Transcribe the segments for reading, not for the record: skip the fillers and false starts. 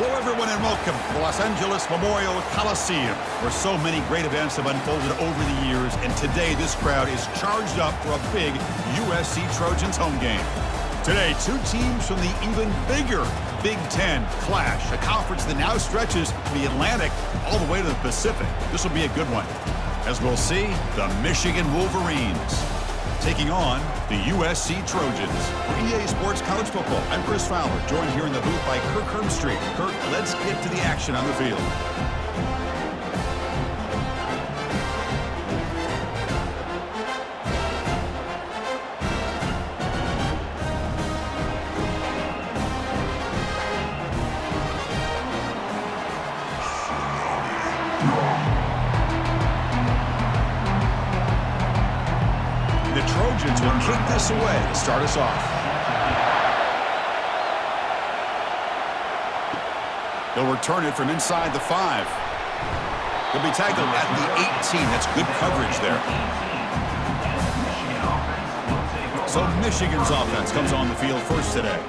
Hello, everyone, and welcome to the Los Angeles Memorial Coliseum, where so many great events have unfolded over the years, and today this crowd is charged up for a big USC Trojans home game. Today, two teams from the even bigger Big Ten clash, a conference that now stretches from the Atlantic all the way to the Pacific. This will be a good one. As we'll see, the Michigan Wolverines taking on the USC Trojans. For EA Sports College Football, I'm Chris Fowler, joined here in the booth by Kirk Hermstreet. Kirk, let's get to the action on the field. The Trojans will kick this away to start us off. They'll return it from inside the 5. They'll be tackled at the 18. That's good coverage there. So Michigan's offense comes on the field first today.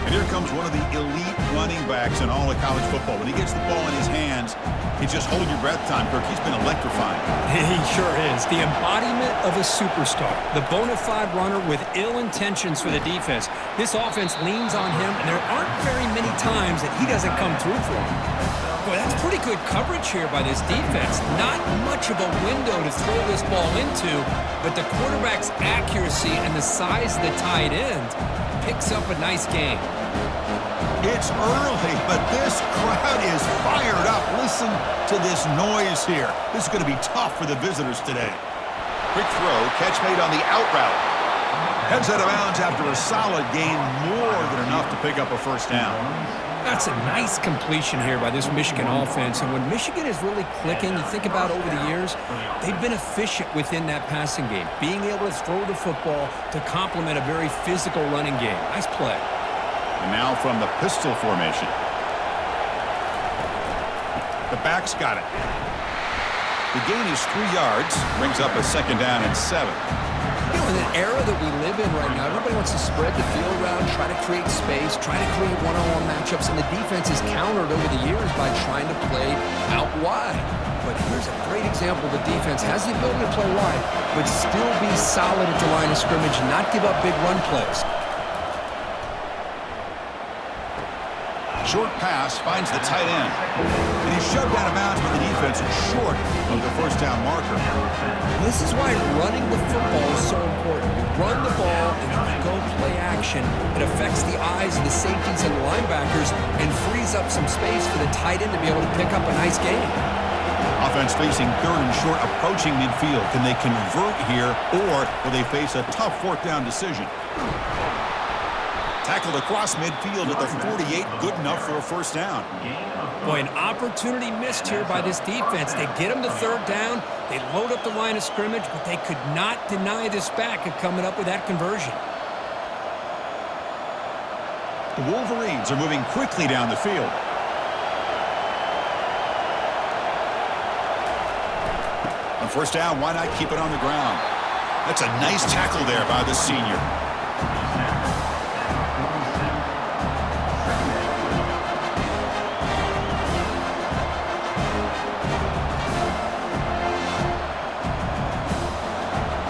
And here comes one of the elite running backs in all of college football. When he gets the ball in his hands, it's just hold your breath time, Kirk. He's been electrifying. He sure is. The embodiment of a superstar. The bona fide runner with ill intentions for the defense. This offense leans on him, and there aren't very many times that he doesn't come through for him. Boy, that's pretty good coverage here by this defense. Not much of a window to throw this ball into, but the quarterback's accuracy and the size of the tight end picks up a nice game. It's early, but this crowd is fired up. Listen to this noise here. This is going to be tough for the visitors today. Quick throw, catch made on the out route. Heads out of bounds after a solid gain, more than enough to pick up a first down. That's a nice completion here by this Michigan offense. And when Michigan is really clicking, you think about over the years, they've been efficient within that passing game, being able to throw the football to complement a very physical running game. Nice play. And now from the pistol formation. The back's got it. The gain is 3 yards, brings up a second down and 7. You know, in an era that we live in right now, everybody wants to spread the field around, try to create space, try to create one-on-one matchups, and the defense is countered over the years by trying to play out wide. But here's a great example. The defense has the ability to play wide, but still be solid at the line of scrimmage, not give up big run plays. Short pass finds the tight end. And he's shoved out of bounds by the defense and short of the first down marker. This is why running the football is so important. You run the ball and you go play action. It affects the eyes of the safeties and the linebackers and frees up some space for the tight end to be able to pick up a nice gain. Offense facing third and short, approaching midfield. Can they convert here, or will they face a tough fourth down decision? Tackled across midfield at the 48, good enough for a first down. Boy, an opportunity missed here by this defense. They get them to third down, they load up the line of scrimmage, but they could not deny this back of coming up with that conversion. The Wolverines are moving quickly down the field. On first down, why not keep it on the ground? That's a nice tackle there by the senior.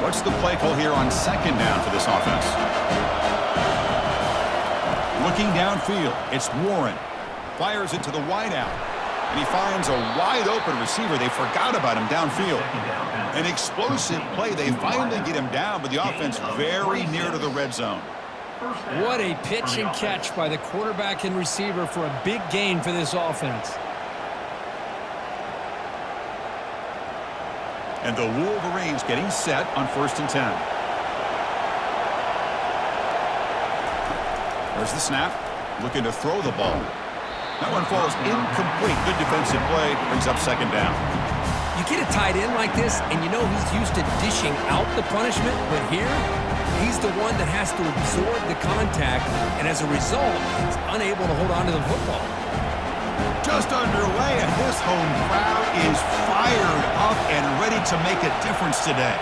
What's the play call here on second down for this offense? Looking downfield, it's Warren. Fires it to the wideout. And he finds a wide-open receiver. They forgot about him downfield. An explosive play. They finally get him down, but the offense very near to the red zone. What a pitch and catch by the quarterback and receiver for a big gain for this offense. And the Wolverines getting set on 1st and 10. There's the snap. Looking to throw the ball. That one falls incomplete. Good defensive play. Brings up second down. You get a tight end like this, and you know he's used to dishing out the punishment, but here, he's the one that has to absorb the contact, and as a result, he's unable to hold on to the football. Just underway, and this home crowd is fired up and ready to make a difference today.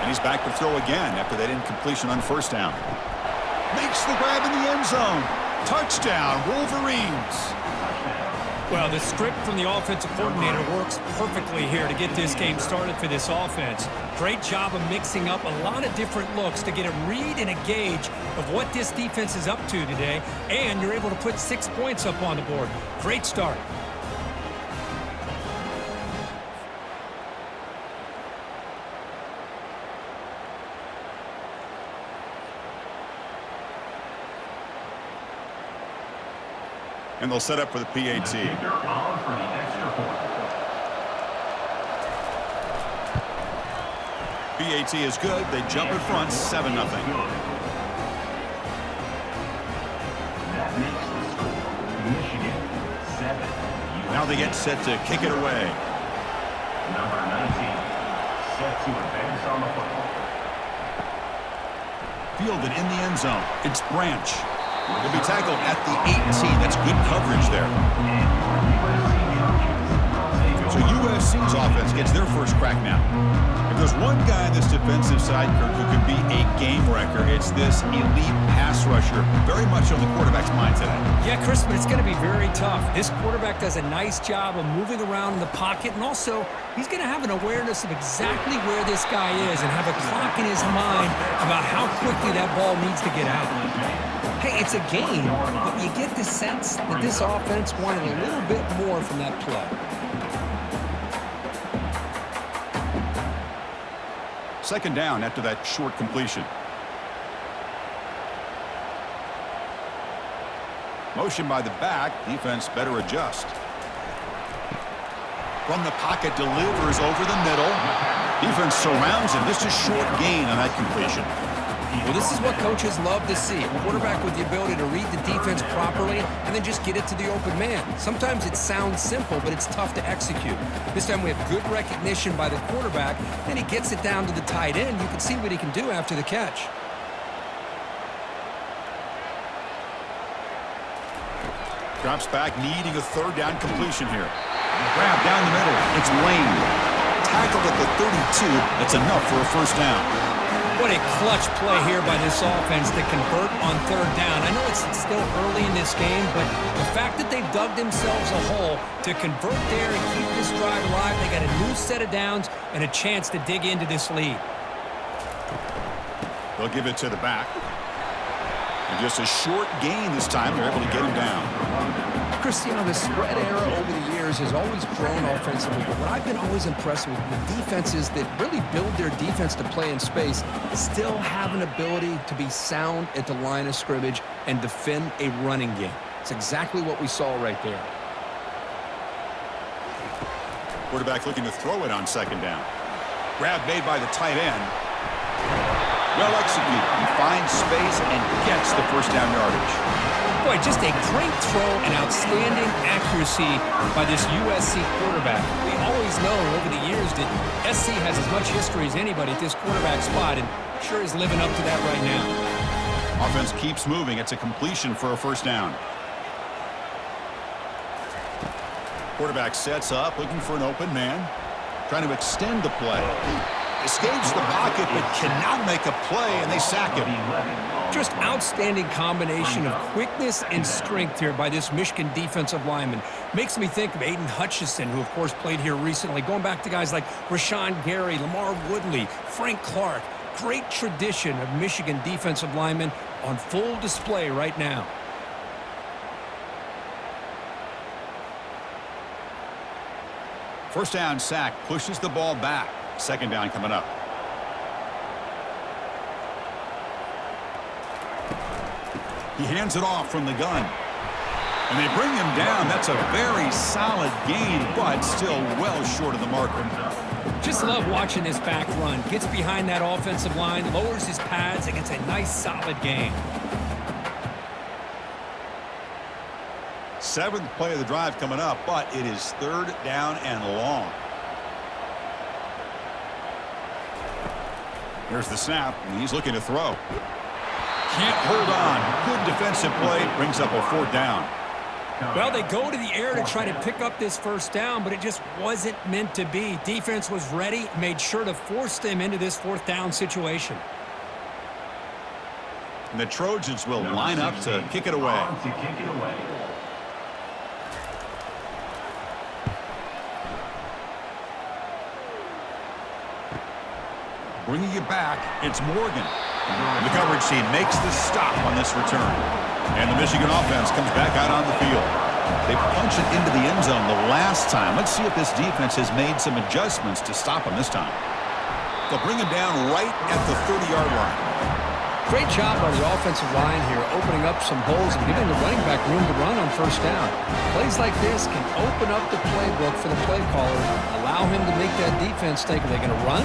And he's back to throw again after that incompletion on first down. Makes the grab in the end zone. Touchdown, Wolverines. Well, the script from the offensive coordinator works perfectly here to get this game started for this offense. Great job of mixing up a lot of different looks to get a read and a gauge of what this defense is up to today, and you're able to put 6 points up on the board. Great start. And they'll set up for the PAT. PAT is good. They jump in front, 7-0. That makes the score Michigan 7. Now they get set to kick it away. Number 19, set to advance on the football. Fielded in the end zone. It's Branch. He'll be tackled at the 18. That's good coverage there. So USC's offense gets their first crack now. If there's one guy on this defensive side, Kirk, who could be a game wrecker, it's this elite pass rusher, very much on the quarterback's mind today. Yeah, Chris, but it's going to be very tough. This quarterback does a nice job of moving around in the pocket, and also he's going to have an awareness of exactly where this guy is and have a clock in his mind about how quickly that ball needs to get out. Hey, it's a game, but you get the sense that this offense wanted a little bit more from that play. Second down after that short completion. Motion by the back. Defense better adjust. From the pocket, delivers over the middle. Defense surrounds him. Just a short gain on that completion. Well, this is what coaches love to see. A quarterback with the ability to read the defense properly and then just get it to the open man. Sometimes it sounds simple, but it's tough to execute. This time we have good recognition by the quarterback, then he gets it down to the tight end. You can see what he can do after the catch. Drops back, needing a third down completion here. Grab down the middle. It's Lane. Tackled at the 32. That's enough for a first down. What a clutch play here by this offense to convert on third down. I know it's still early in this game, but the fact that they've dug themselves a hole to convert there and keep this drive alive, they got a new set of downs and a chance to dig into this lead. They'll give it to the back. And just a short gain this time. They're able to get him down. Cristiano, the spread era over the years has always grown offensively, but what I've been always impressed with defenses that really build their defense to play in space still have an ability to be sound at the line of scrimmage and defend a running game. It's exactly what we saw right there. Quarterback looking to throw it on second down. Grab made by the tight end. Well executed. He finds space and gets the first down yardage. Boy, just a great throw and outstanding accuracy by this USC quarterback. We always know over the years that SC has as much history as anybody at this quarterback spot, and sure is living up to that right now. Offense keeps moving. It's a completion for a first down. Quarterback sets up, looking for an open man. Trying to extend the play. Escapes the pocket, but cannot make a play, and they sack him. Just outstanding combination of quickness and strength here by this Michigan defensive lineman. Makes me think of Aiden Hutchinson, who, of course, played here recently. Going back to guys like Rashawn Gary, Lamar Woodley, Frank Clark. Great tradition of Michigan defensive linemen on full display right now. First down sack, pushes the ball back. Second down coming up. He hands it off from the gun. And they bring him down. That's a very solid gain, but still well short of the marker. Just love watching this back run. Gets behind that offensive line, lowers his pads, and gets a nice solid gain. Seventh play of the drive coming up, but it is third down and long. Here's the snap, and he's looking to throw. Can't hold on. Good defensive play. Brings up a fourth down. Well, they go to the air to try to pick up this first down, but it just wasn't meant to be. Defense was ready, made sure to force them into this fourth down situation. And the Trojans will line up to kick it away. Bringing it back, it's Morgan. The coverage team makes the stop on this return. And the Michigan offense comes back out on the field. They punch it into the end zone the last time. Let's see if this defense has made some adjustments to stop him this time. They'll bring him down right at the 30-yard line. Great job by the offensive line here, opening up some holes and giving the running back room to run on first down. Plays like this can open up the playbook for the play caller, allow him to make that defense think, are they going to run?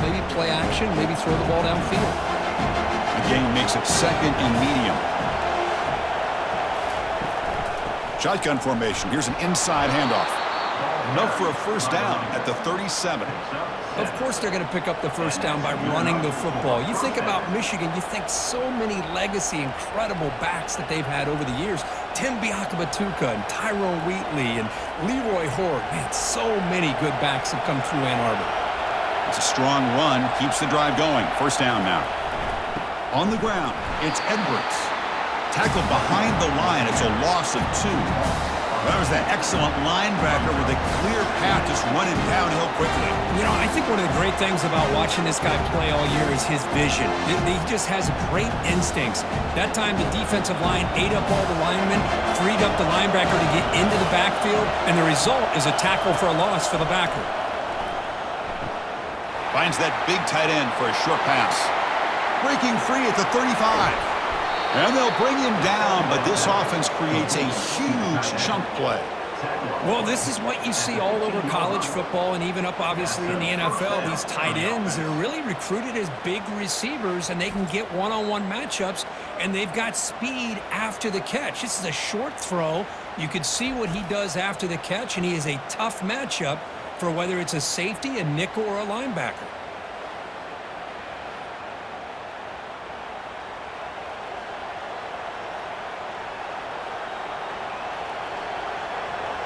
Maybe play action, maybe throw the ball downfield. The game makes it second and medium. Shotgun formation. Here's an inside handoff. Enough for a first down at the 37. Of course they're going to pick up the first down by running the football. You think about Michigan, you think so many legacy, incredible backs that they've had over the years. Tim Biakabatuka and Tyrone Wheatley and Leroy Horde. Man, so many good backs have come through Ann Arbor. It's a strong run, keeps the drive going. First down now. On the ground, it's Edwards. Tackled behind the line, it's a loss of 2. That was that excellent linebacker with a clear path just running downhill quickly. You know, I think one of the great things about watching this guy play all year is his vision. He just has great instincts. That time the defensive line ate up all the linemen, freed up the linebacker to get into the backfield, and the result is a tackle for a loss for the backer. Finds that big tight end for a short pass. Breaking free at the 35. And they'll bring him down, but this offense creates a huge chunk play. Well, this is what you see all over college football and even up, obviously, in the NFL. These tight ends are really recruited as big receivers, and they can get one-on-one matchups, and they've got speed after the catch. This is a short throw. You can see what he does after the catch, and he is a tough matchup for whether it's a safety, a nickel, or a linebacker.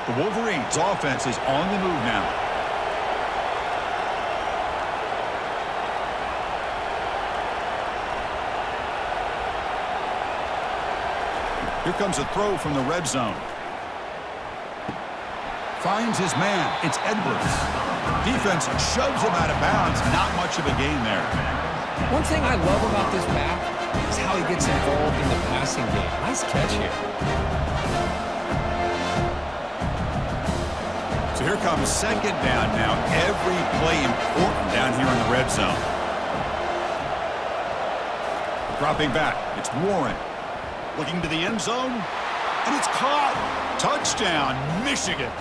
The Wolverines' offense is on the move now. Here comes a throw from the red zone. Finds his man. It's Edwards. Defense shoves him out of bounds. Not much of a gain there. One thing I love about this back is how he gets involved in the passing game. Nice catch here. So here comes second down now. Every play important down here in the red zone. Dropping back, it's Warren. Looking to the end zone, and it's caught. Touchdown, Michigan.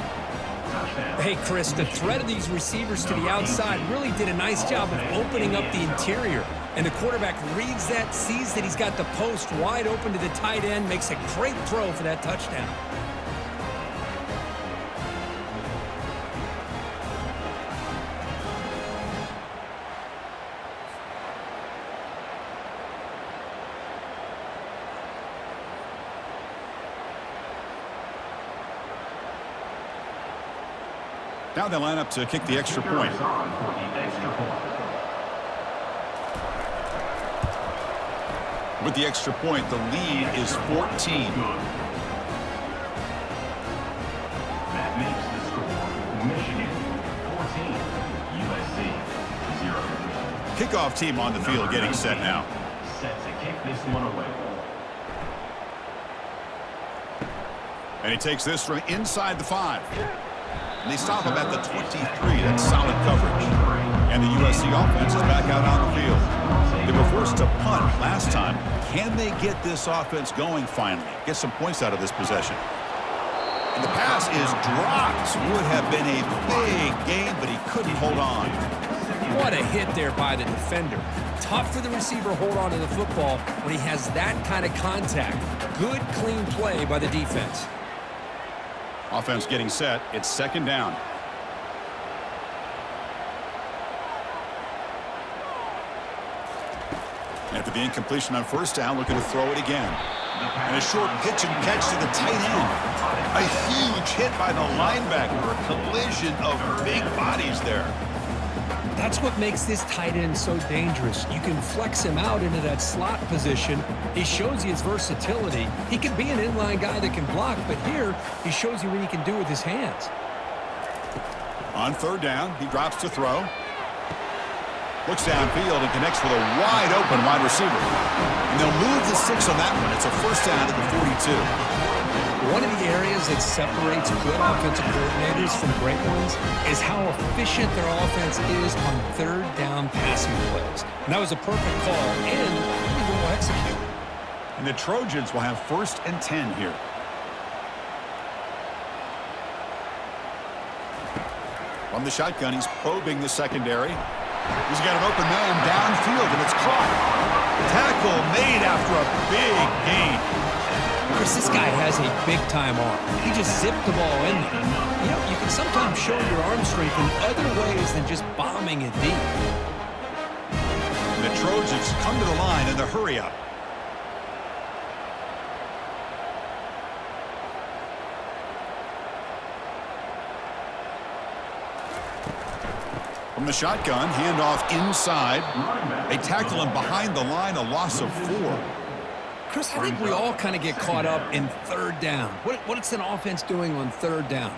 Hey, Chris, the threat of these receivers to the outside really did a nice job of opening up the interior. And the quarterback reads that, sees that he's got the post wide open to the tight end, makes a great throw for that touchdown. Now they line up to kick the extra point. With the extra point, the lead is 14. That makes the score Michigan 14, USC 0. Kickoff team on the field getting set now. Set to kick this one away. And he takes this from inside the 5. And they stop him at the 23. That's solid coverage. And the USC offense is back out on the field. They were forced to punt last time. Can they get this offense going finally? Get some points out of this possession. And the pass is dropped. Would have been a big game, but he couldn't hold on. What a hit there by the defender. Tough for the receiver to hold on to the football when he has that kind of contact. Good, clean play by the defense. Offense getting set. It's second down. After the incompletion on first down, looking to throw it again. And a short pitch and catch to the tight end. A huge hit by the linebacker. A collision of big bodies there. That's what makes this tight end so dangerous. You can flex him out into that slot position. He shows you his versatility. He can be an inline guy that can block, but here he shows you what he can do with his hands. On third down, he drops to throw. Looks downfield and connects with a wide-open wide receiver. And they'll move the 6 on that one. It's a first down at the 42. One of the areas that separates good offensive coordinators from great ones is how efficient their offense is on third down passing plays. And that was a perfect call and really well executed. And the Trojans will have 1st and 10 here. From the shotgun, he's probing the secondary. He's got an open man downfield, and it's caught. Tackle made after a big gain. Chris, this guy has a big-time arm. He just zipped the ball in there. You know, you can sometimes show your arm strength in other ways than just bombing it deep. And the Trojans come to the line in the hurry-up. From the shotgun, handoff inside. They tackle him behind the line, a loss of 4. Chris, I think we all kind of get caught up in third down. What's an offense doing on third down?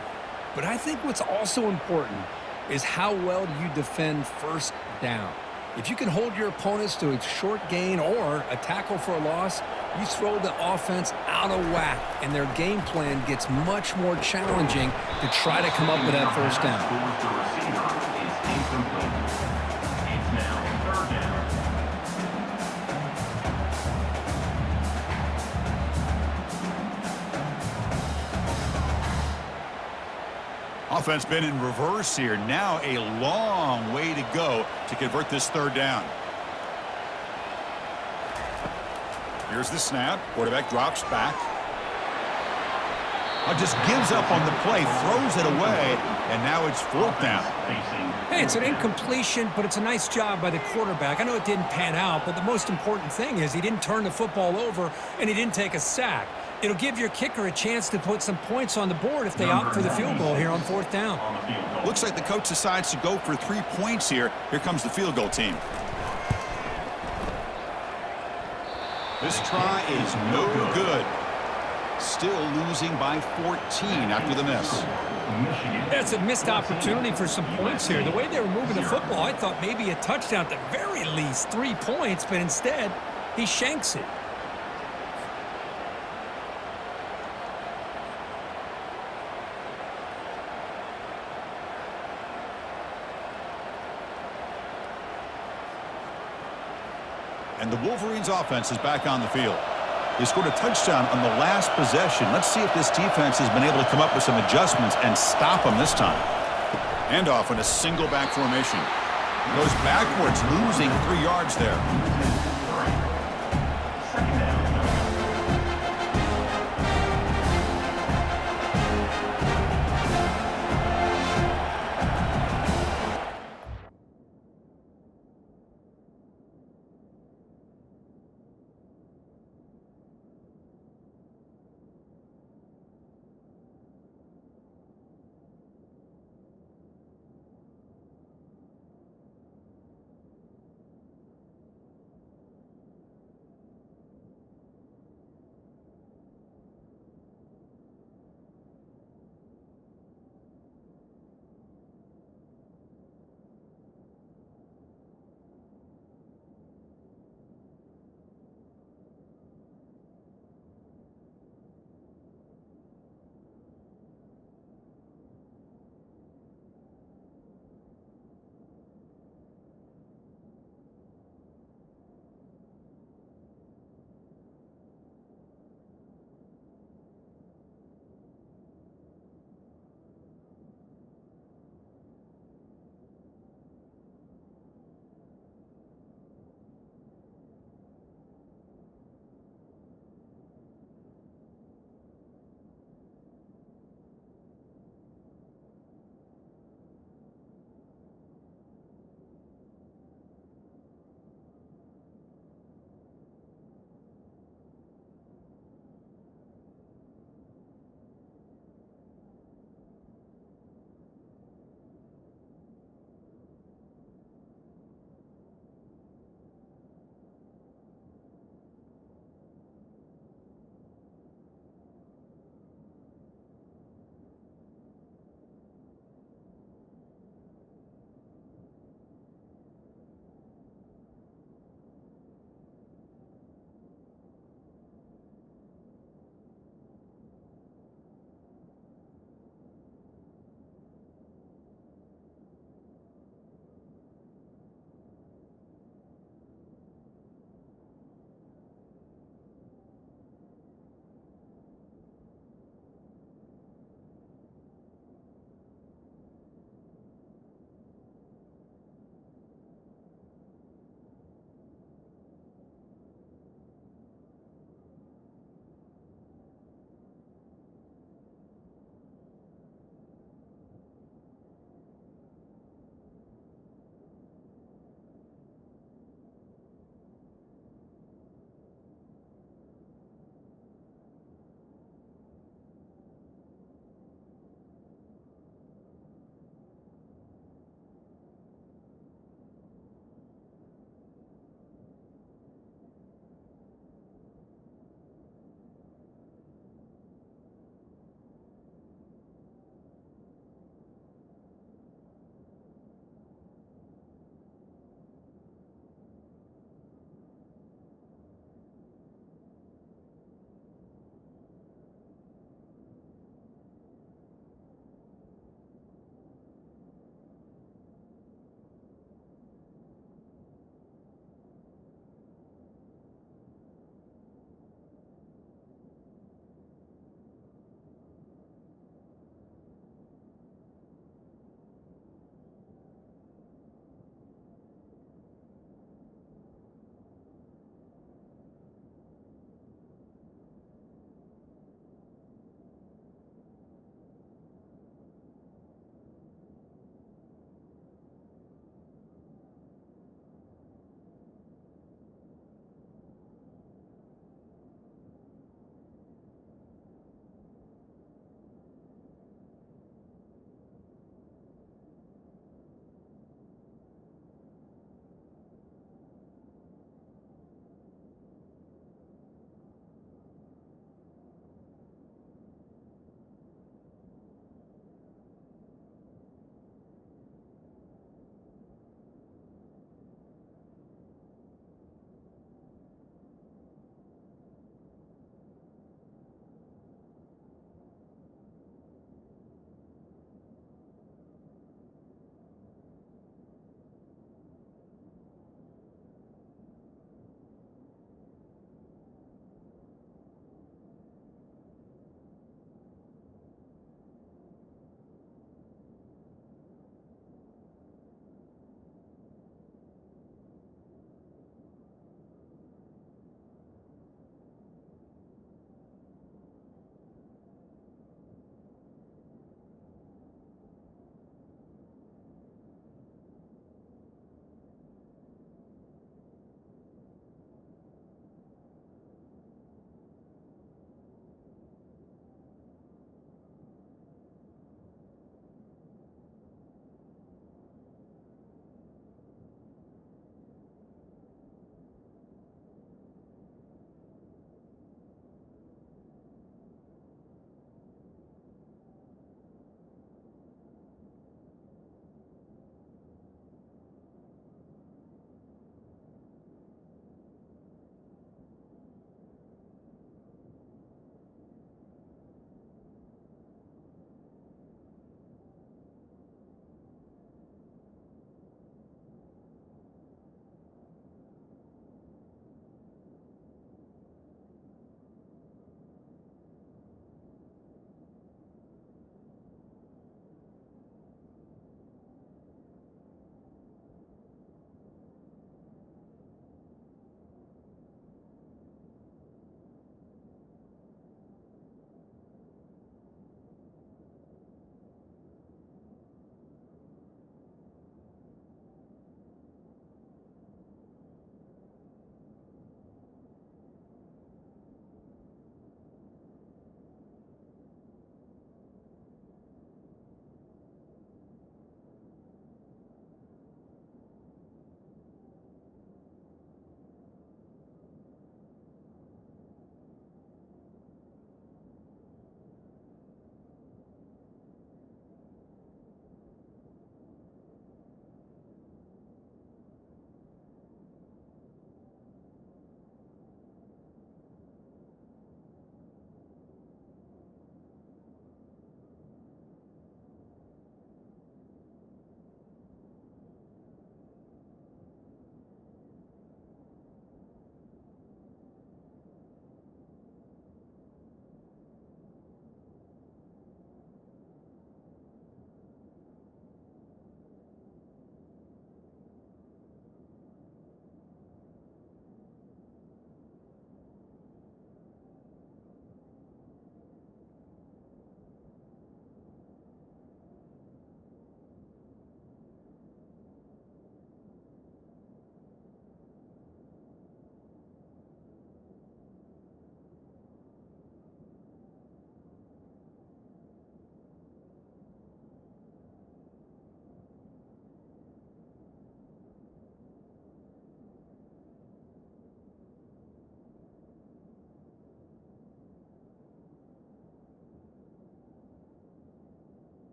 But I think what's also important is how well do you defend first down. If you can hold your opponents to a short gain or a tackle for a loss, you throw the offense out of whack, and their game plan gets much more challenging to try to come up with that first down. It's now 3rd down. Offense been in reverse here. Now a long way to go to convert this 3rd down. Here's the snap. Quarterback drops back. Just gives up on the play, throws it away, and now it's 4th down. Hey, it's an incompletion, but it's a nice job by the quarterback. I know it didn't pan out, but the most important thing is he didn't turn the football over and he didn't take a sack. It'll give your kicker a chance to put some points on the board if they opt for the field goal here on 4th down. Looks like the coach decides to go for 3 points here. Here comes the field goal team. This try is no good. Still losing by 14 after the miss. That's a missed opportunity for some points here. The way they were moving the football, I thought maybe a touchdown, at the very least 3 points, but instead he shanks it. And the Wolverines offense is back on the field. They scored a touchdown on the last possession. Let's see if this defense has been able to come up with some adjustments and stop them this time. Handoff in a single back formation. Goes backwards, losing 3 yards there.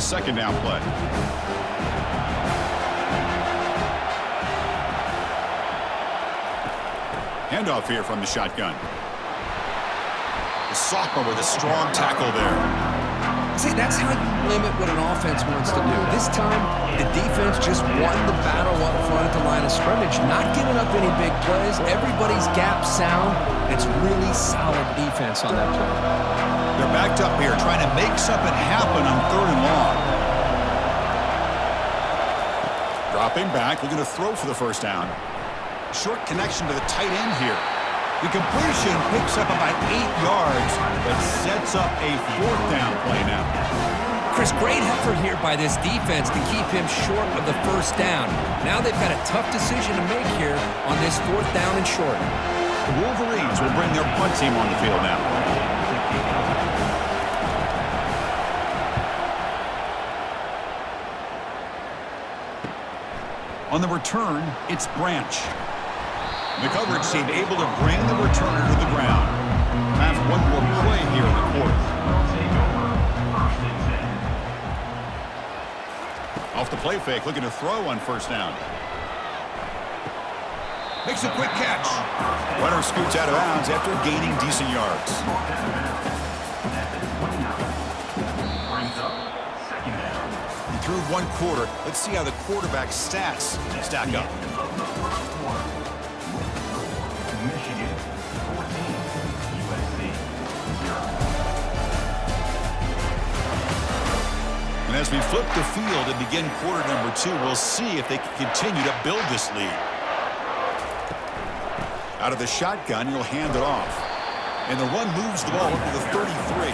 the second down play. Handoff here from the shotgun. The sophomore with a strong tackle there. See, that's how you limit what an offense wants to do. This time, the defense just won the battle up front at the line of scrimmage, not giving up any big plays. Everybody's gap sound. It's really solid defense on that play. They're backed up here, trying to make something happen on 3rd and long. Dropping back, looking to throw for the first down. Short connection to the tight end here. The completion picks up about 8 yards, but sets up a 4th down play now. Chris, great effort here by this defense to keep him short of the first down. Now they've got a tough decision to make here on this 4th down and short. The Wolverines will bring their punt team on the field now. On the return, it's Branch. The coverage team able to bring the returner to the ground. Have one more play here in the 4th. Off the play fake, looking to throw on 1st down. Makes a quick catch. Runner scoots out of bounds after gaining decent yards. Through 1 quarter, let's see how the quarterback's stats stack up. Michigan 14, USC 0. And as we flip the field and begin quarter number 2, we'll see if they can continue to build this lead. Out of the shotgun, he'll hand it off. And the run moves the ball up to the 33.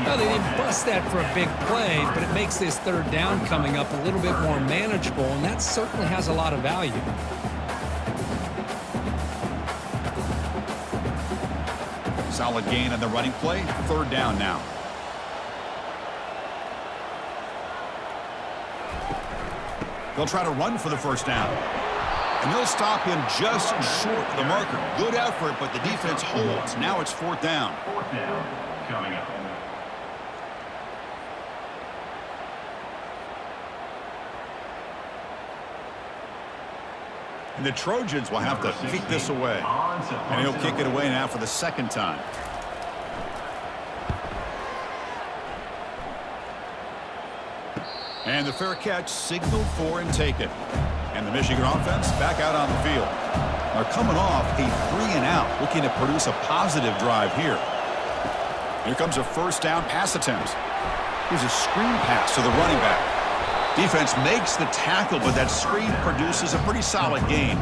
Well, they didn't bust that for a big play, but it makes this 3rd down coming up a little bit more manageable, and that certainly has a lot of value. Solid gain on the running play. 3rd down now. They'll try to run for the first down. And they'll stop him just short of the marker. Good effort, but the defense holds. Now it's 4th down. 4th down coming up. And the Trojans will have to kick this away. And he'll kick it away now for the 2nd time. And the fair catch signaled for and taken. And the Michigan offense back out on the field. They're coming off a 3-and-out, looking to produce a positive drive here. Here comes a 1st down pass attempt. Here's a screen pass to the running back. Defense makes the tackle, but that screen produces a pretty solid gain.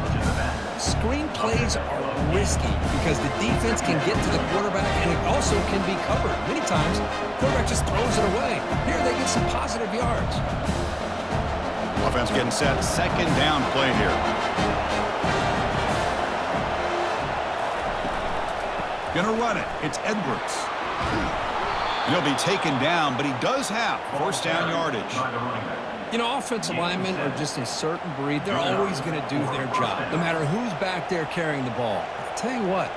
Screen plays are risky because the defense can get to the quarterback, and it also can be covered. Many times, the quarterback just throws it away. Here they get some positive yards. Offense getting set. 2nd down play here. Gonna run it. It's Edwards. And he'll be taken down, but he does have 1st down yardage. You know, offensive linemen are just a certain breed. They're always going to do their job, no matter who's back there carrying the ball. I'll tell you what,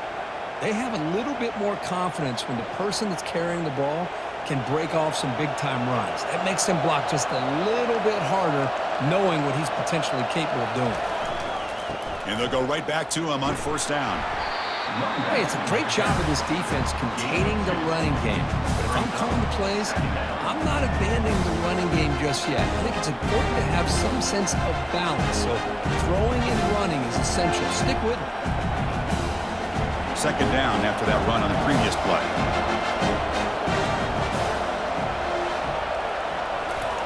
they have a little bit more confidence when the person that's carrying the ball can break off some big-time runs. That makes them block just a little bit harder, knowing what he's potentially capable of doing. And they'll go right back to him on 1st down. Hey, it's a great job of this defense containing the running game. But if I'm calling the plays, I'm not abandoning the running game just yet. I think it's important to have some sense of balance. So throwing and running is essential. Stick with it. 2nd down after that run on the previous play.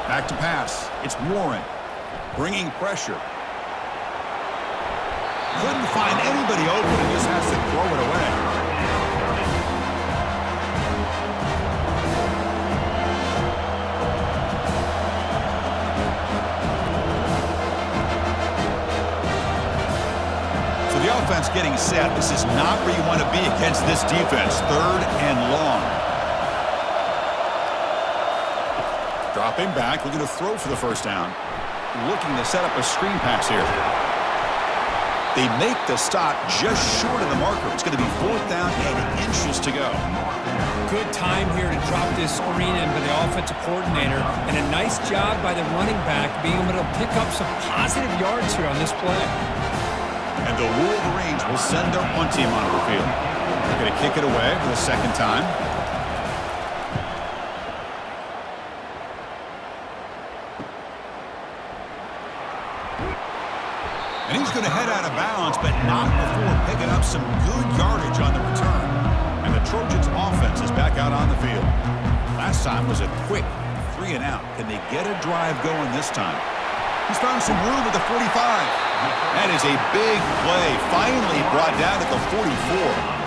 Back to pass. It's Warren bringing pressure. Couldn't find anybody open and just has to throw it away. So the offense getting set. This is not where you want to be against this defense. 3rd and long. Dropping back, looking to throw for the 1st down. Looking to set up a screen pass here. They make the stop just short of the marker. It's going to be 4th down and inches to go. Good time here to drop this screen in by the offensive coordinator, and a nice job by the running back being able to pick up some positive yards here on this play. And the Wolverines will send their punt team onto the field. They're going to kick it away for the second time. And he's going to head out of bounds, but not before picking up some good yardage on the return. And the Trojans' offense is back out on the field. Last time was a quick 3 and out. Can they get a drive going this time? He's found some room at the 45. That is a big play. Finally brought down at the 44.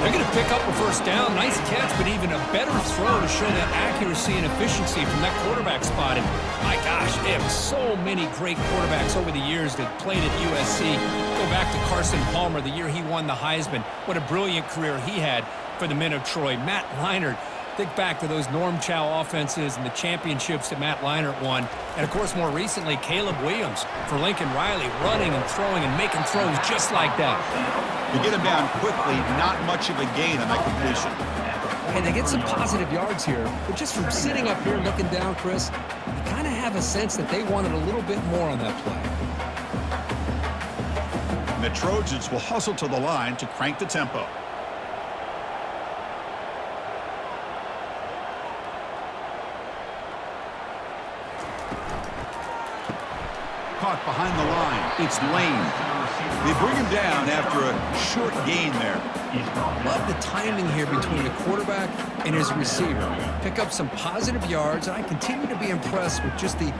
They're going to pick up a first down. Nice catch, but even a better throw to show that accuracy and efficiency from that quarterback spot. And my gosh, they have so many great quarterbacks over the years that played at USC. Go back to Carson Palmer, the year he won the Heisman. What a brilliant career he had for the men of Troy. Matt Leinart. Think back to those Norm Chow offenses and the championships that Matt Leinart won. And, of course, more recently, Caleb Williams for Lincoln Riley, running and throwing and making throws just like that. You get him down quickly, not much of a gain on that completion. And they get some positive yards here. But just from sitting up here looking down, Chris, you kind of have a sense that they wanted a little bit more on that play. And the Trojans will hustle to the line to crank the tempo. Caught behind the line. It's Lane. They bring him down after a short gain there. Love the timing here between the quarterback and his receiver. Pick up some positive yards, and I continue to be impressed with just the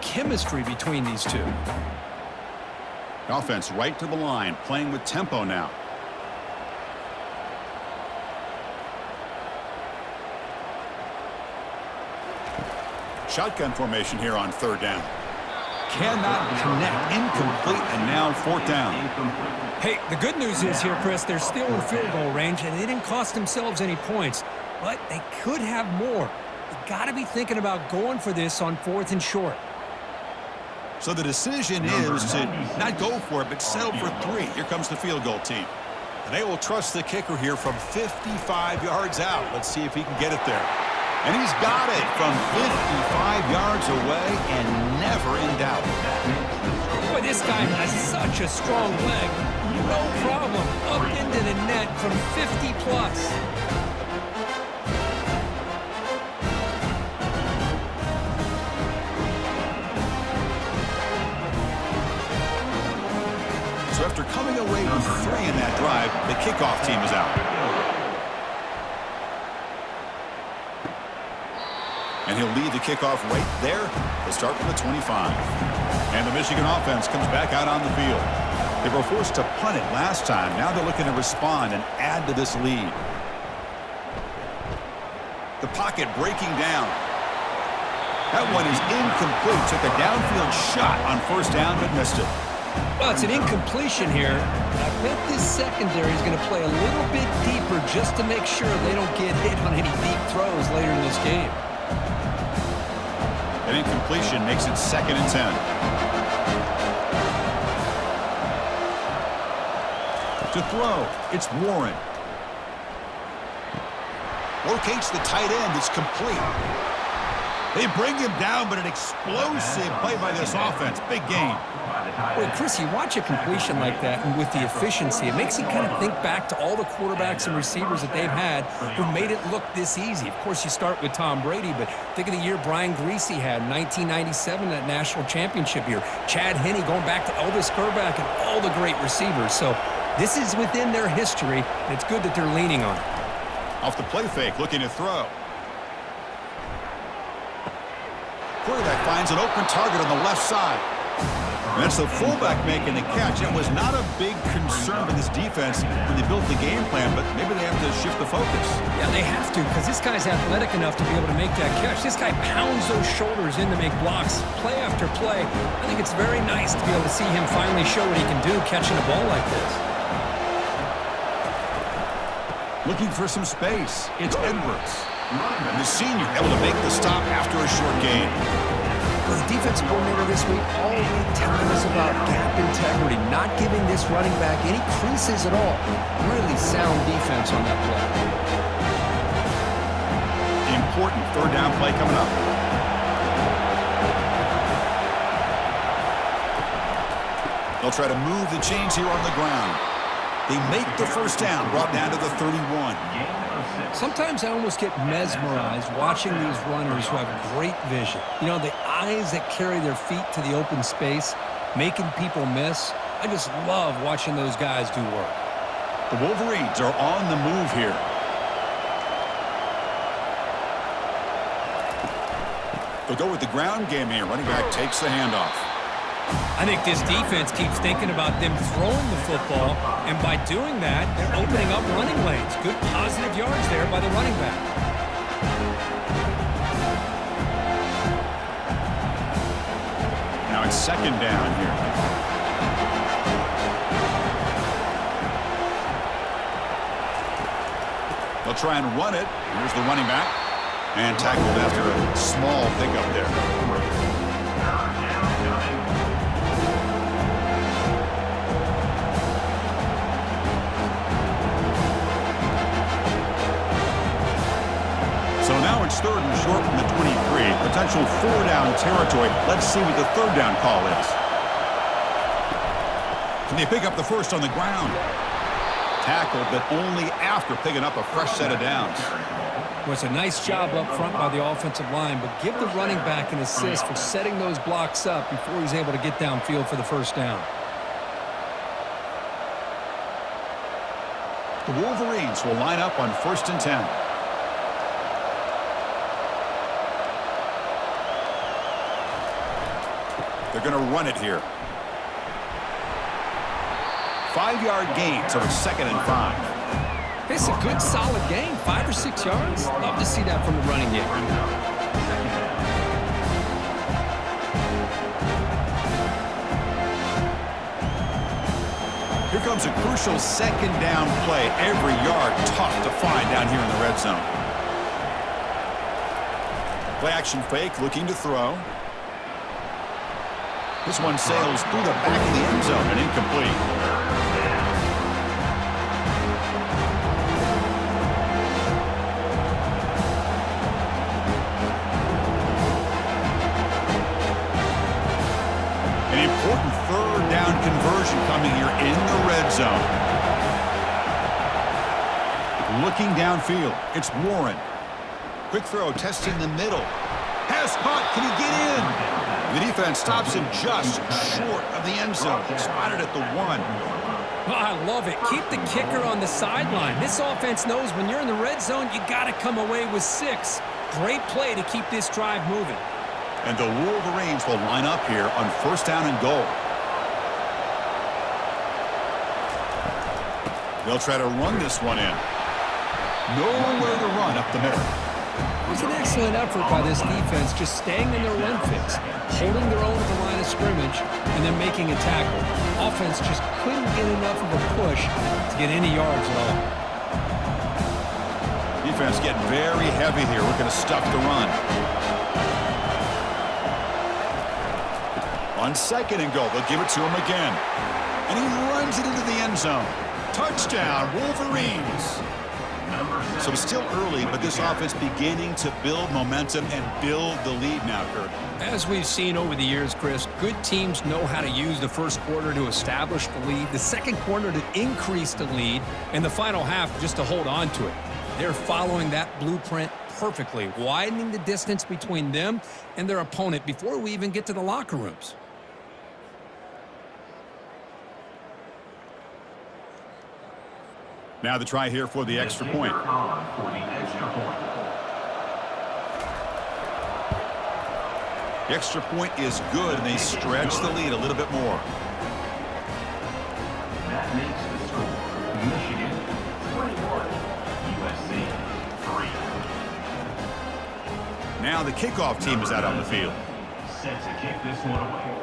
chemistry between these two. Offense right to the line, playing with tempo now. Shotgun formation here on third down. Cannot connect, incomplete, and now fourth down. Hey, the good news is here, Chris, they're still in field goal range, and they didn't cost themselves any points, but they could have more. You got to be thinking about going for this on 4th and short. So the decision is to not go for it, but settle for 3. Here comes the field goal team. And they will trust the kicker here from 55 yards out. Let's see if he can get it there. And he's got it from 55 yards away and never in doubt. Boy, this guy has such a strong leg. No problem. Up into the net from 50 plus. So after coming away with 3 in that drive, the kickoff team is out. And he'll lead the kickoff right there. They start from the 25. And the Michigan offense comes back out on the field. They were forced to punt it last time. Now they're looking to respond and add to this lead. The pocket breaking down. That one is incomplete. Took a downfield shot on first down, but missed it. Well, it's an incompletion here. I bet this secondary is going to play a little bit deeper just to make sure they don't get hit on any deep throws later in this game. An incompletion makes it 2nd and 10. To throw, it's Warren. Locates the tight end. It's complete. They bring him down, but an explosive play by this offense. Big gain. Well, Chris, you watch a completion like that, and with the efficiency, it makes you kind of think back to all the quarterbacks and receivers that they've had who made it look this easy. Of course, you start with Tom Brady, but think of the year Brian Greasy had in 1997, that national championship year. Chad Henne going back to Elvis Kerback and all the great receivers. So this is within their history, and it's good that they're leaning on it. Off the play fake, looking to throw. Quarterback finds an open target on the left side. And that's the fullback making the catch. It was not a big concern for this defense when they built the game plan, but maybe they have to shift the focus. Yeah, they have to, because this guy's athletic enough to be able to make that catch. This guy pounds those shoulders in to make blocks play after play. I think it's very nice to be able to see him finally show what he can do catching a ball like this. Looking for some space. It's Edwards. And the senior able to make the stop after a short gain. Well, the defensive coordinator this week already telling us about gap integrity, not giving this running back any creases at all. Really sound defense on that play. Important third down play coming up. They'll try to move the chains here on the ground. They make the first down, brought down to the 31. Sometimes I almost get mesmerized watching these runners who have great vision. You know, the eyes that carry their feet to the open space, making people miss. I just love watching those guys do work. The Wolverines are on the move here. They'll go with the ground game here. Running back takes the handoff. I think this defense keeps thinking about them throwing the football, and by doing that, they're opening up running lanes. Good positive yards there by the running back. Now it's second down here. They'll try and run it. Here's the running back. And tackled after a small pickup there. So now it's third and short from the 23. Potential four-down territory. Let's see what the third down call is. Can they pick up the first on the ground? Tackled, but only after picking up a fresh set of downs. Well, it's a nice job up front by the offensive line, but give the running back an assist for setting those blocks up before he's able to get downfield for the first down. The Wolverines will line up on 1st and 10. They're going to run it here. 5-yard gain, so it's 2nd and 5. It's a good, solid game. 5 or 6 yards. Love to see that from the running game. Here comes a crucial 2nd down play. Every yard tough to find down here in the red zone. Play action fake, looking to throw. This one sails through the back of the end zone and incomplete. An important third down conversion coming here in the red zone. Looking downfield, it's Warren. Quick throw, testing the middle. Pass caught, can he get in? The defense stops him just short of the end zone. Spotted at the 1. Oh, I love it. Keep the kicker on the sideline. This offense knows when you're in the red zone, you got to come away with 6. Great play to keep this drive moving. And the Wolverines will line up here on 1st down and goal. They'll try to run this one in. Nowhere to run up the middle. It was an excellent effort by this defense, just staying in their run fix, holding their own at the line of scrimmage, and then making a tackle. Offense just couldn't get enough of a push to get any yards at all. Defense getting very heavy here, looking to stuff the run. On 2nd and goal, they'll give it to him again. And he runs it into the end zone. Touchdown, Wolverines. So it's still early, but this offense beginning to build momentum and build the lead now, Kurt. As we've seen over the years, Chris, good teams know how to use the first quarter to establish the lead, the second quarter to increase the lead, and the final half just to hold on to it. They're following that blueprint perfectly, widening the distance between them and their opponent before we even get to the locker rooms. Now the try here for the extra point. The extra point is good, and they stretch the lead a little bit more. That makes the score Michigan 21, USC 3. Now the kickoff team is out on the field. Set to kick this one away.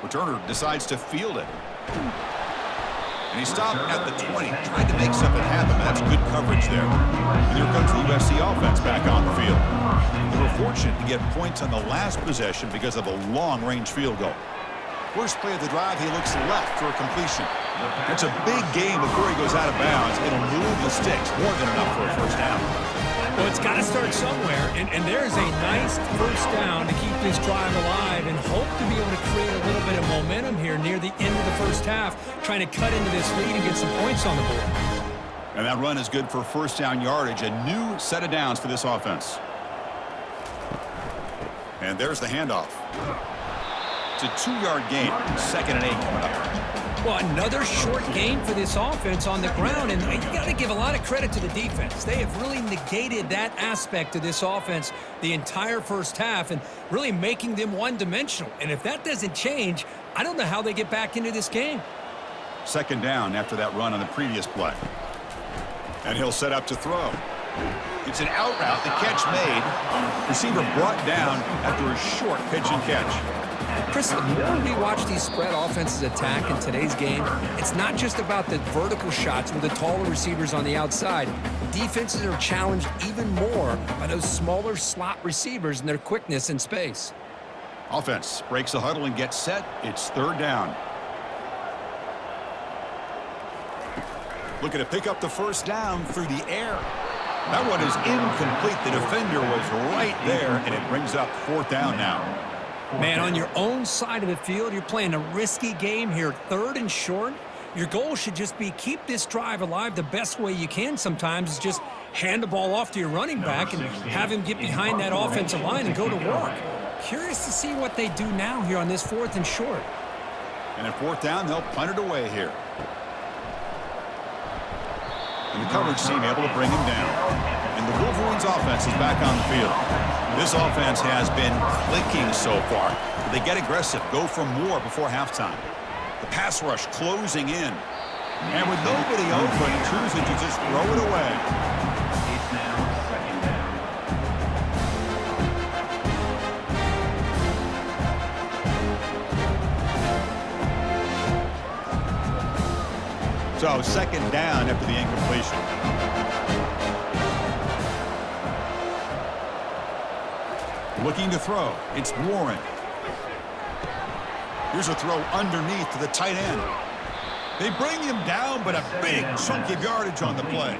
Returner decides to field it. And he stopped at the 20, tried to make something happen, but that's good coverage there. And here comes the USC offense back on the field. They were fortunate to get points on the last possession because of a long-range field goal. First play of the drive, he looks left for a completion. It's a big game before he goes out of bounds. It'll move the sticks. More than enough for a first down. Well, it's got to start somewhere, and there's a nice first down to keep this drive alive and hope to be able to create a little bit of momentum here near the end of the first half, trying to cut into this lead and get some points on the board. And that run is good for first down yardage. A new set of downs for this offense. And there's the handoff. It's a 2-yard gain. 2nd and 8 coming up. Well, another short game for this offense on the ground, and you got to give a lot of credit to the defense. They have really negated that aspect of this offense the entire first half and really making them one-dimensional. And if that doesn't change, I don't know how they get back into this game. 2nd down after that run on the previous play. And he'll set up to throw. It's an out route. The catch made. Receiver brought down after a short pitch and catch. Chris, the more we watch these spread offenses attack in today's game, it's not just about the vertical shots with the taller receivers on the outside. Defenses are challenged even more by those smaller slot receivers and their quickness in space. Offense breaks the huddle and gets set. It's 3rd down. Looking to pick up the first down through the air. That one is incomplete. The defender was right there, and it brings up 4th down now. Man, on your own side of the field, you're playing a risky game here, 3rd and short. Your goal should just be keep this drive alive the best way you can sometimes is just hand the ball off to your running back and have him get behind that offensive line and go to work. Curious to see what they do now here on this 4th and short. And at 4th down, they'll punt it away here. And the coverage team able to bring him down. And the Wolverines offense is back on the field. This offense has been clicking so far. They get aggressive, go for more before halftime. The pass rush closing in. And with nobody open, choosing to just throw it away. It's now 2nd down. So 2nd down after the incompletion. Looking to throw. It's Warren. Here's a throw underneath to the tight end. They bring him down, but a big chunk of yardage on the play.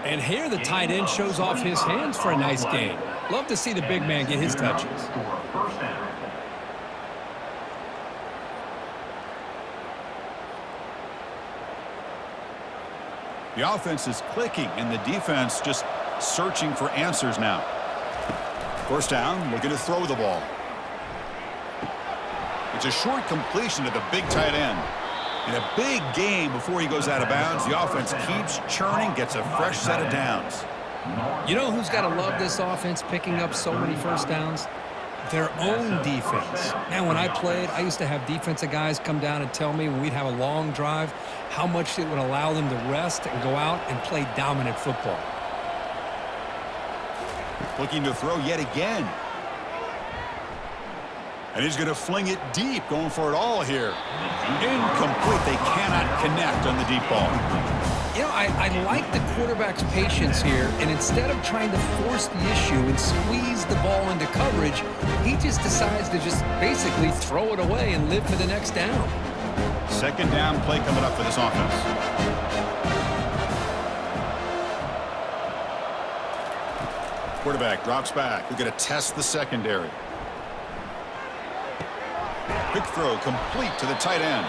And here the tight end shows off his hands for a nice gain. Love to see the big man get his touches. The offense is clicking, and the defense just searching for answers now. 1st down, looking to throw the ball. It's a short completion to the big tight end. In a big game before he goes out of bounds, the offense keeps churning, gets a fresh set of downs. You know who's got to love this offense picking up so many first downs? Their own defense. Man, when I played, I used to have defensive guys come down and tell me when we'd have a long drive how much it would allow them to rest and go out and play dominant football. Looking to throw yet again. And he's going to fling it deep, going for it all here. Incomplete. They cannot connect on the deep ball. You know, I like the quarterback's patience here, and instead of trying to force the issue and squeeze the ball into coverage, he just decides to just basically throw it away and live for the next down. 2nd down play coming up for this offense. Quarterback drops back. We're going to test the secondary. Quick throw complete to the tight end.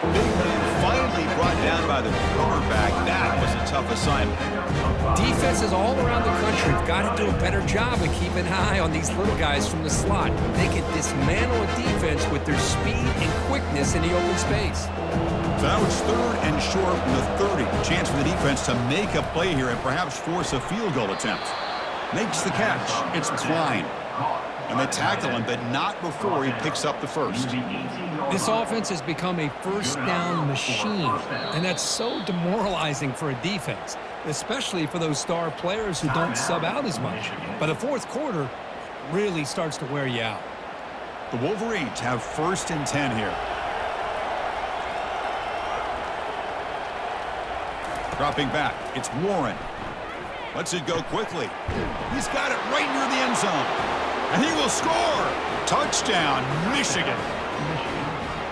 Big man finally brought down by the quarterback. That was a tough assignment. Defenses all around the country have got to do a better job of keeping an eye on these little guys from the slot. They can dismantle a defense with their speed and quickness in the open space. So now it's 3rd and short from the 30. Chance for the defense to make a play here and perhaps force a field goal attempt. Makes the catch. It's Klein. And they tackle him, but not before he picks up the first. This offense has become a first down machine, and that's so demoralizing for a defense, especially for those star players who don't sub out as much. But a 4th quarter really starts to wear you out. The Wolverines have 1st and 10 here. Dropping back, it's Warren. Lets it go quickly. He's got it right near the end zone. And he will score. Touchdown, Michigan.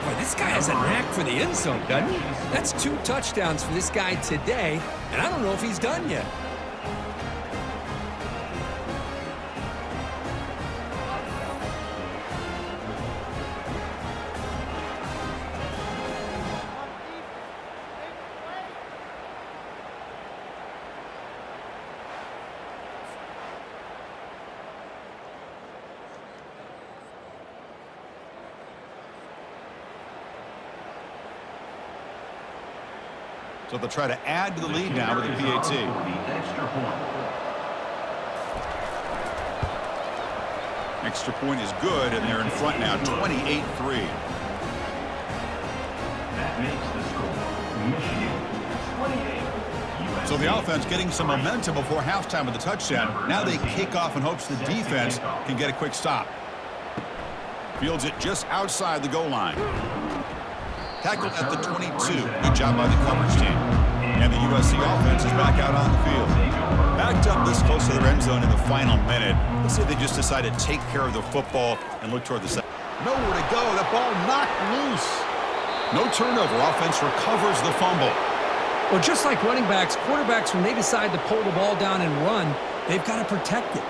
Boy, this This guy has a knack for the end zone, doesn't he? That's 2 touchdowns for this guy today, and I don't know if he's done yet. So they'll try to add to the lead now with a PAT. Extra point is good, and they're in front now, 28-3. That makes the score Michigan 28. So the offense getting some momentum before halftime with the touchdown. Now they kick off in hopes the defense can get a quick stop. Fields it just outside the goal line. Tackled at the 22. Good job by the coverage team. And the USC offense is back out on the field. Backed up this close to their end zone in the final minute. Let's see if they just decide to take care of the football and look toward the second. Nowhere to go. That ball knocked loose. No turnover. Offense recovers the fumble. Well, just like running backs, quarterbacks, when they decide to pull the ball down and run, they've got to protect it.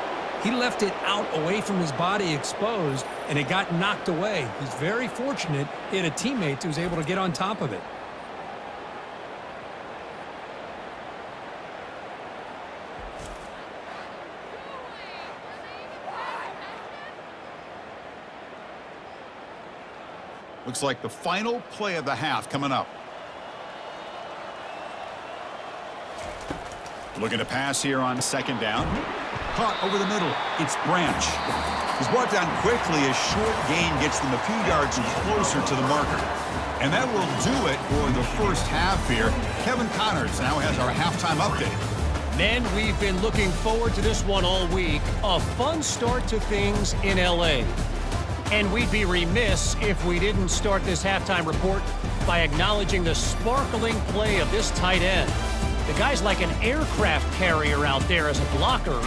He left it out away from his body exposed, and it got knocked away. He's very fortunate he had a teammate who was able to get on top of it. Looks like the final play of the half coming up. Looking to pass here on second down. Caught over the middle. It's Branch. He's brought down quickly as short gain gets them a few yards closer to the marker. And that will do it for the first half here. Kevin Connors now has our halftime update. Men, we've been looking forward to this one all week. A fun start to things in L.A. And we'd be remiss if we didn't start this halftime report by acknowledging the sparkling play of this tight end. The guy's like an aircraft carrier out there as a blocker.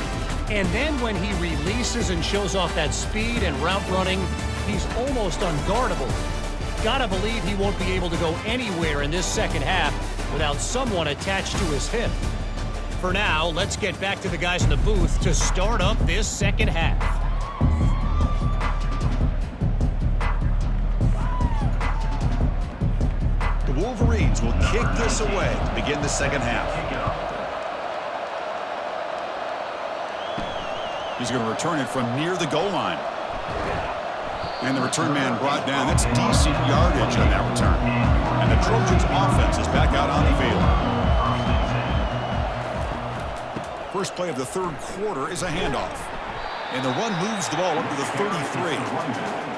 And then when he releases and shows off that speed and route running, he's almost unguardable. Gotta believe he won't be able to go anywhere in this second half without someone attached to his hip. For now, let's get back to the guys in the booth to start up this second half. The Wolverines will kick this away to begin the second half. He's going to return it from near the goal line. And the return man brought down. That's decent yardage on that return. And the Trojans offense is back out on the field. First play of the third quarter is a handoff. And the run moves the ball up to the 33.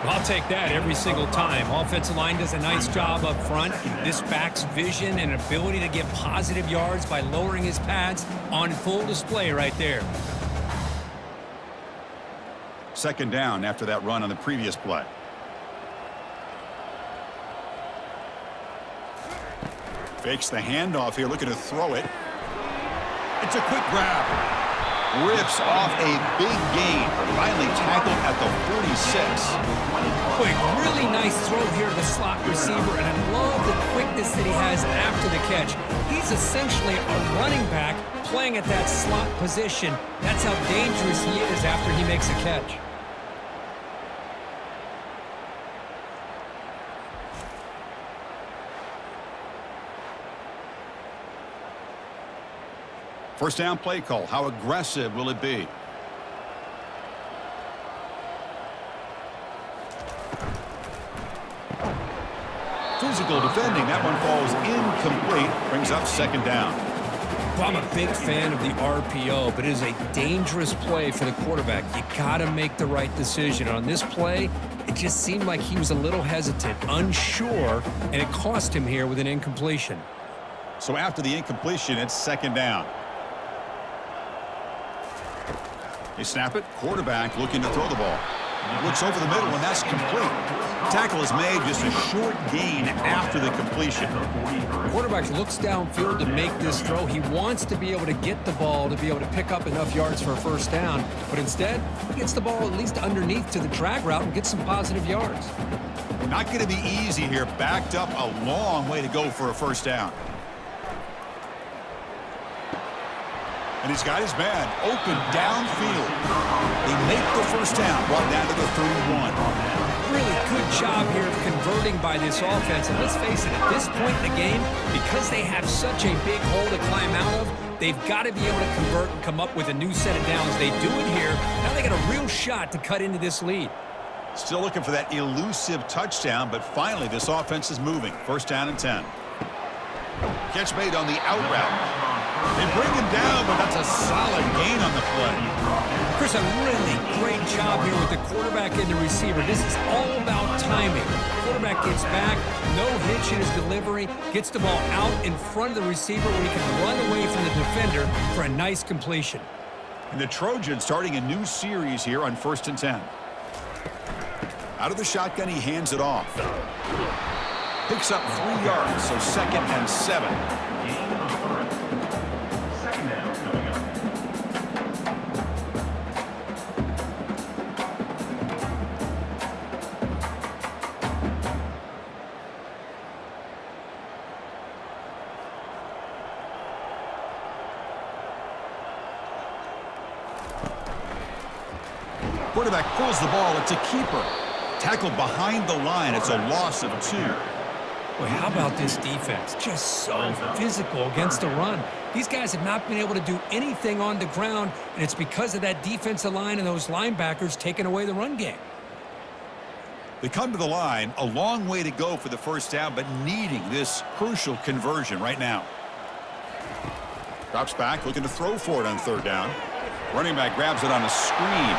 I'll take that every single time. Offensive line does a nice job up front. This back's vision and ability to get positive yards by lowering his pads on full display right there. Second down after that run on the previous play. Fakes the handoff here, looking to throw it. It's a quick grab. Rips off a big gain. Finally tackled at the 46. Quick, really nice throw here to the slot receiver, and I love the quickness that he has after the catch. He's essentially a running back playing at that slot position. That's how dangerous he is after he makes a catch. First down play call. How aggressive will it be? Physical defending. That one falls incomplete. Brings up second down. Well, I'm a big fan of the RPO, but it is a dangerous play for the quarterback. You got to make the right decision. On this play, it just seemed like he was a little hesitant, unsure, and it cost him here with an incompletion. So after the incompletion, it's second down. They snap it. Quarterback looking to throw the ball. Looks over the middle, and that's complete. Tackle is made, just a short gain after the completion. Quarterback looks downfield to make this throw. He wants to be able to get the ball to be able to pick up enough yards for a first down, but instead, he gets the ball at least underneath to the drag route and gets some positive yards. Not going to be easy here. Backed up a long way to go for a first down. And he's got his man open downfield. They make the first down, brought down to the 31. Really good job here of converting by this offense. And let's face it, at this point in the game, because they have such a big hole to climb out of, they've got to be able to convert and come up with a new set of downs. They do it here. Now they got a real shot to cut into this lead. Still looking for that elusive touchdown, but finally this offense is moving. First down and 10. Catch made on the out route. They bring him down, but that's a solid gain on the play. Chris, a really great job here with the quarterback and the receiver. This is all about timing. Quarterback gets back, no hitch in his delivery, gets the ball out in front of the receiver where he can run away from the defender for a nice completion. And the Trojans starting a new series here on first and 10. Out of the shotgun, he hands it off. Picks up 3 yards, so second and 7. Second down coming up. Quarterback pulls the ball. It's a keeper. Tackled behind the line. It's a loss of 2. Well, how about this defense? Just so physical against the run. These guys have not been able to do anything on the ground, and it's because of that defensive line and those linebackers taking away the run game. They come to the line. A long way to go for the first down, but needing this crucial conversion right now. Drops back, looking to throw for it on third down. Running back grabs it on a screen.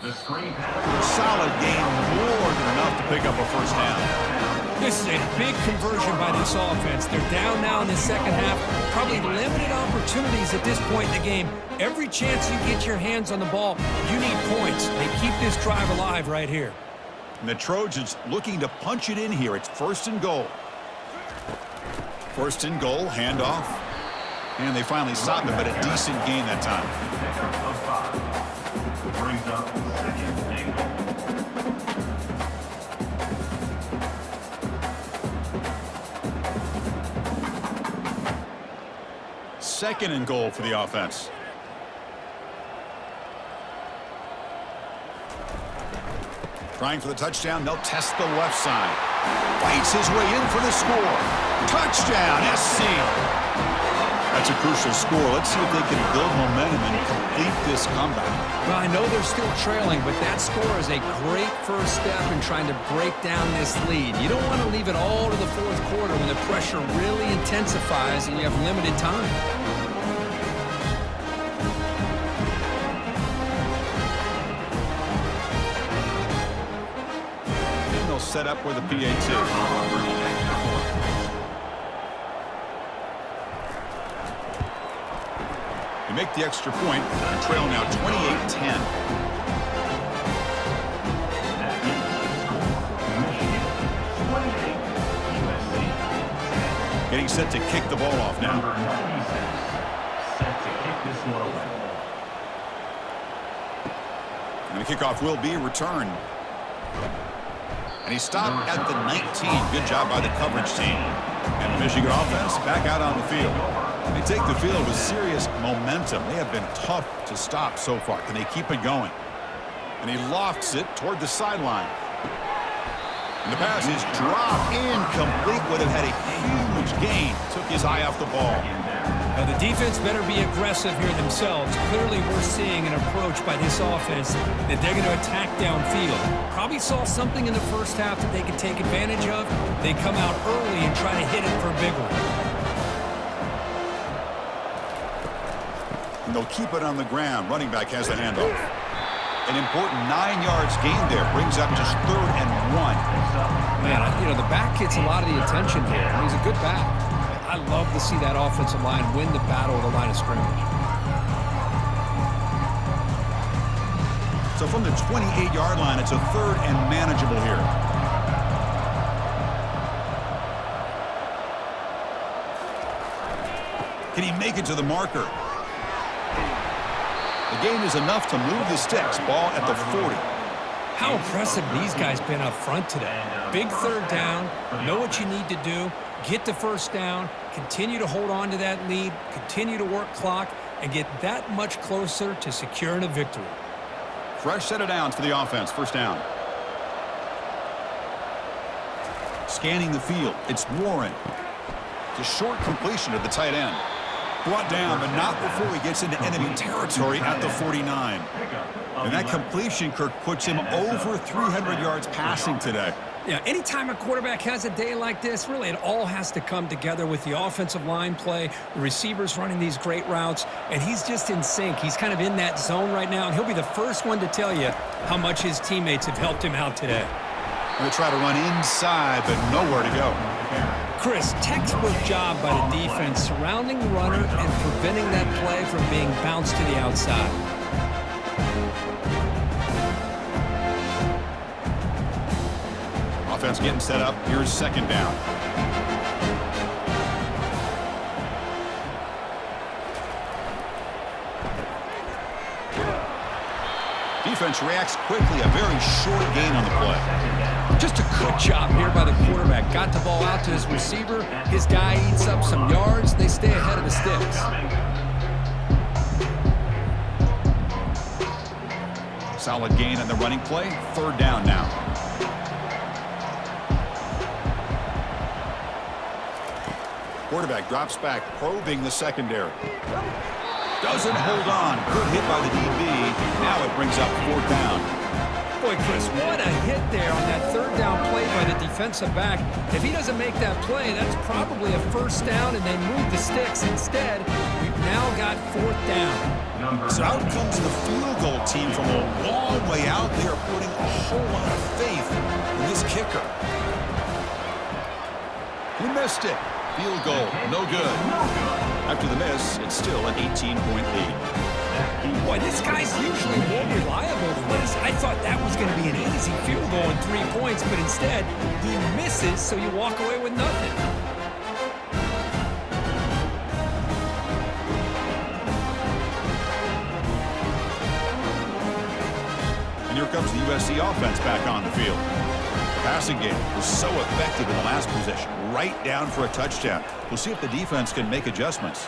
The screen pass. Solid gain, more than enough to pick up a first down. This is a big conversion by this offense. They're down now in the second half. Probably limited opportunities at this point in the game. Every chance you get your hands on the ball, you need points. They keep this drive alive right here. And the Trojans looking to punch it in here. It's first and goal. First and goal, handoff. And they finally stop it, but a decent gain that time. Of 5. Brings up second and goal. Second and goal for the offense. Trying for the touchdown. They'll test the left side. Fights his way in for the score. Touchdown, SC. That's a crucial score. Let's see if they can build momentum and complete this comeback. Well, I know they're still trailing, but that score is a great first step in trying to break down this lead. You don't want to leave it all to the fourth quarter when the pressure really intensifies and you have limited time. And they'll set up with a PAT. They make the extra point. Trail now 28-10. Getting set to kick the ball off now. Number 96, set to kick this one away. And the kickoff will be returned. And he stopped at the 19. Good job by the coverage team. And the Michigan offense back out on the field. They take the field with serious momentum. They have been tough to stop so far. Can they keep it going? And he lofts it toward the sideline. And the pass is dropped incomplete. Would have had a huge gain. Took his eye off the ball. Now, the defense better be aggressive here themselves. Clearly, we're seeing an approach by this offense that they're going to attack downfield. Probably saw something in the first half that they could take advantage of. They come out early and try to hit it for a big one. And they'll keep it on the ground. Running back has the handoff. An important 9 yards gain there. Brings up just 3rd and 1. Man, the back gets a lot of the attention here. I mean, he's a good back. I love to see that offensive line win the battle of the line of scrimmage. So from the 28-yard line, it's a 3rd and manageable here. Can he make it to the marker? The gain is enough to move the sticks. Ball at the 40. How impressive these guys been up front today. Big 3rd down. Know what you need to do. Get the 1st down. Continue to hold on to that lead. Continue to work clock. And get that much closer to securing a victory. Fresh set of downs for the offense. 1st down. Scanning the field. It's Warren. It's a short completion to the tight end. Brought down, but not before he gets into enemy territory at the 49. And that completion, Kirk, puts him over 300 yards passing today. Yeah, anytime a quarterback has a day like this, really it all has to come together with the offensive line play, the receivers running these great routes, and he's just in sync. He's kind of in that zone right now, and he'll be the first one to tell you how much his teammates have helped him out today. They try to run inside, but nowhere to go. Chris, textbook job by the defense surrounding the runner and preventing that play from being bounced to the outside. Offense getting set up. Here's 2nd down. Defense reacts quickly. A very short gain on the play. Just a good job here by the quarterback. Got the ball out to his receiver. His guy eats up some yards. They stay ahead of the sticks. Solid gain on the running play. 3rd down now. Quarterback drops back, probing the secondary. Doesn't hold on. Good hit by the DB. Now it brings up 4th down. Boy, Chris, what a hit there on that 3rd down play by the defensive back. If he doesn't make that play, that's probably a 1st down, and they move the sticks. Instead, we've now got 4th down. So out comes the field goal team from a long way out. They are putting a whole lot of faith in this kicker. He missed it. Field goal, no good. After the miss, it's still an 18-point lead. Boy, this guy's usually more reliable, Chris. I thought that was going to be an easy field goal and 3 points, but instead, he misses, so you walk away with nothing. And here comes the USC offense back on the field. The passing game was so effective in the last possession, right down for a touchdown. We'll see if the defense can make adjustments.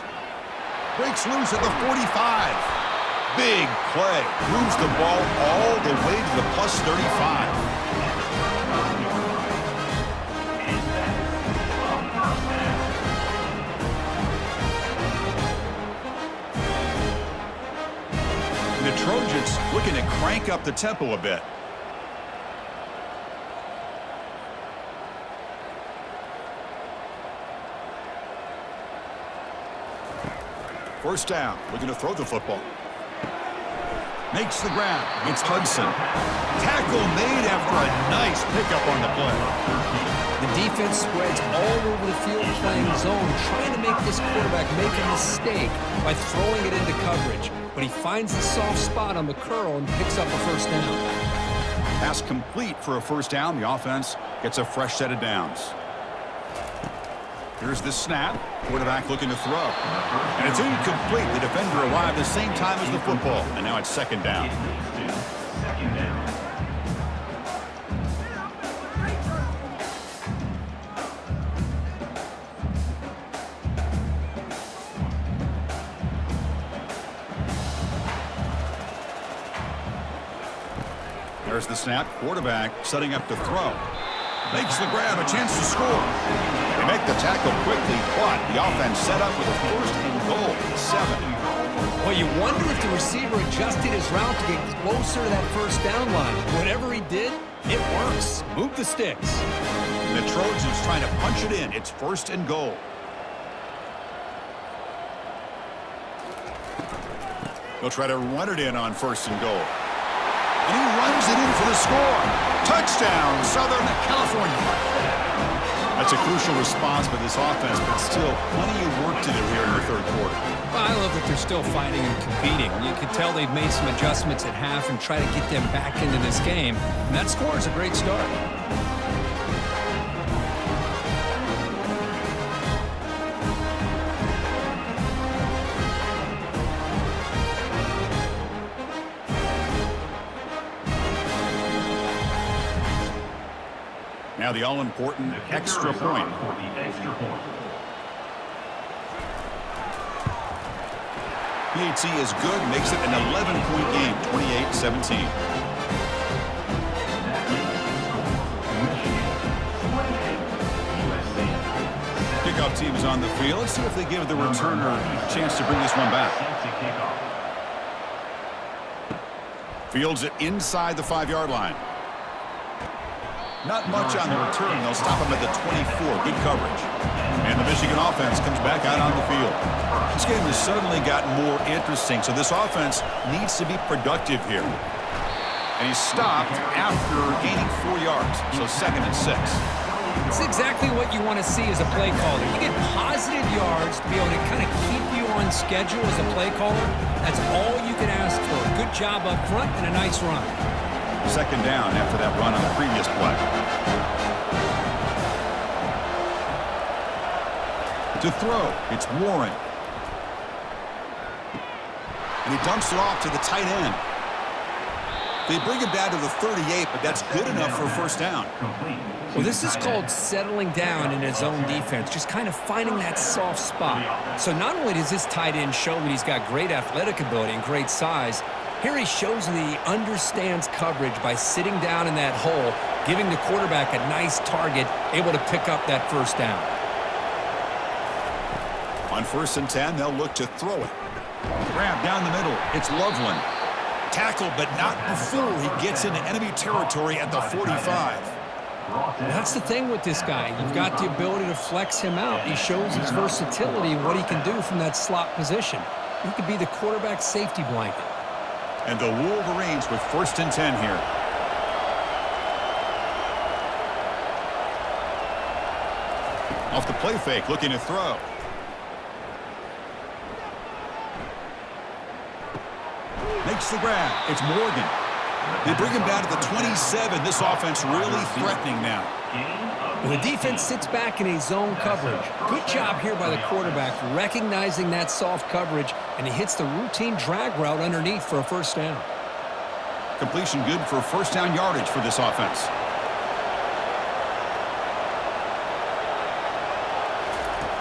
Breaks loose at the 45. Big play. Moves the ball all the way to the plus 35. The Trojans looking to crank up the tempo a bit. First down, looking to throw the football. Makes the grab. It's Hudson. Tackle made after a nice pickup on the play. The defense spreads all over the field playing zone, trying to make this quarterback make a mistake by throwing it into coverage. But he finds the soft spot on the curl and picks up a 1st down. Pass complete for a 1st down. The offense gets a fresh set of downs. Here's the snap. Quarterback looking to throw. And it's incomplete. The defender arrived the same time as the football. And now it's second down. Second down. There's the snap. Quarterback setting up to throw. Makes the grab, a chance to score. They make the tackle quickly, but the offense set up with a first and goal. 7. Well, you wonder if the receiver adjusted his route to get closer to that first down line. Whatever he did, it works. Move the sticks. The Trojans trying to punch it in. It's first and goal. They'll try to run it in on first and goal. And he runs it in for the score. Touchdown, Southern California. That's a crucial response by this offense, but still plenty of work to do here in the third quarter. Well, I love that they're still fighting and competing. You can tell they've made some adjustments at half and try to get them back into this game. And that score is a great start. Now the all-important extra point. For the extra point. PAT is good, makes it an 11-point game, 28-17. Kickoff team is on the field. Let's see if they give the returner a chance to bring this one back. Fields it inside the 5-yard line. Not much on the return. They'll stop him at the 24. Good coverage. And the Michigan offense comes back out on the field. This game has suddenly gotten more interesting, so this offense needs to be productive here. And he's stopped after gaining 4 yards, so 2nd and 6. It's exactly what you want to see as a play caller. You get positive yards to be able to kind of keep you on schedule as a play caller. That's all you can ask for. Good job up front and a nice run. 2nd down after that run on the previous play. To throw, it's Warren. And he dumps it off to the tight end. They bring him down to the 38, but that's good enough for a first down. Well, this is called settling down in his own defense, just kind of finding that soft spot. So not only does this tight end show that he's got great athletic ability and great size, here he shows that he understands coverage by sitting down in that hole, giving the quarterback a nice target, able to pick up that first down. On 1st and 10, they'll look to throw it. Grab down the middle. It's Loveland. Tackled, but not before he gets into enemy territory at the 45. That's the thing with this guy. You've got the ability to flex him out. He shows his versatility and what he can do from that slot position. He could be the quarterback safety blanket. And the Wolverines with 1st and 10 here. Off the play fake, looking to throw. Makes the grab. It's Morgan. They bring him down to the 27. This offense really threatening now. Well, the defense sits back in a zone coverage. Good job here by the quarterback, recognizing that soft coverage, and he hits the routine drag route underneath for a first down. Completion good for first down yardage for this offense.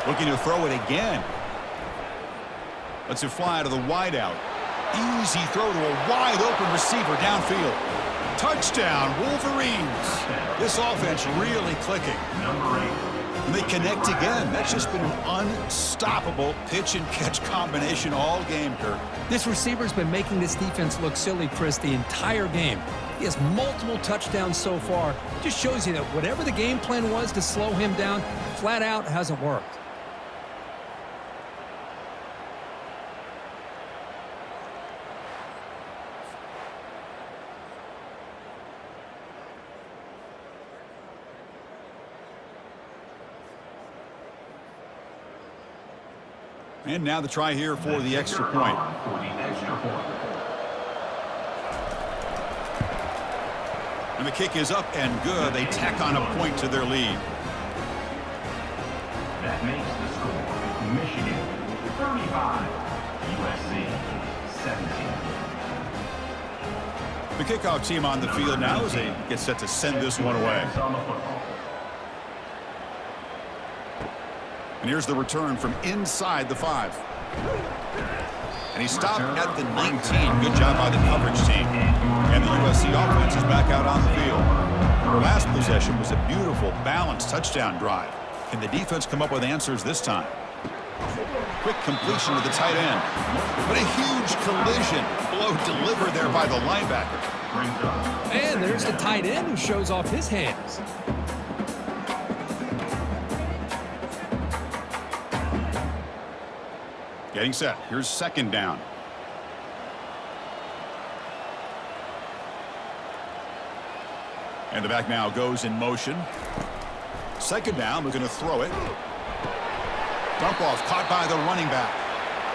Looking to throw it again. Lets it fly to the wideout. Easy throw to a wide-open receiver downfield. Touchdown, Wolverines. This offense really clicking. And they connect again. That's just been an unstoppable pitch-and-catch combination all game, Kirk. This receiver's been making this defense look silly, Chris, the entire game. He has multiple touchdowns so far. Just shows you that whatever the game plan was to slow him down, flat out hasn't worked. And now the try here for the extra point. And the kick is up and good. They tack on a point to their lead. That makes the score Michigan 35, USC 17. The kickoff team on the field now as they get set to send this one away. And here's the return from inside the 5. And he stopped at the 19. Good job by the coverage team. And the USC offense is back out on the field. Our last possession was a beautiful, balanced touchdown drive. Can the defense come up with answers this time? Quick completion to the tight end. But a huge collision. Blow delivered there by the linebacker. And there's the tight end who shows off his hands. Getting set. Here's second down. And the back now goes in motion. Second down, we're going to throw it. Dump off caught by the running back.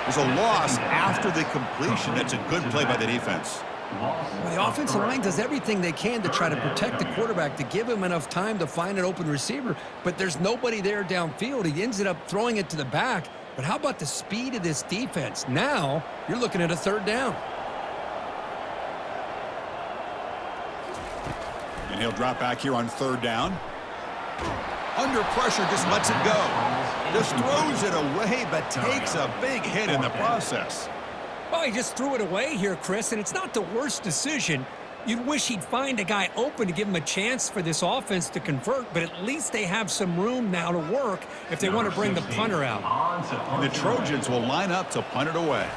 There's a loss after the completion. That's a good play by the defense. Well, the offensive line does everything they can to try to protect the quarterback, to give him enough time to find an open receiver, but there's nobody there downfield. He ends up throwing it to the back. But how about the speed of this defense? Now you're looking at a third down. And he'll drop back here on third down. Under pressure, just lets it go. Just throws it away, but takes a big hit in the process. Well, he just threw it away here, Chris, and it's not the worst decision. You'd wish he'd find a guy open to give him a chance for this offense to convert, but at least they have some room now to work if they want to bring the punter out. And the Trojans will line up to punt it away.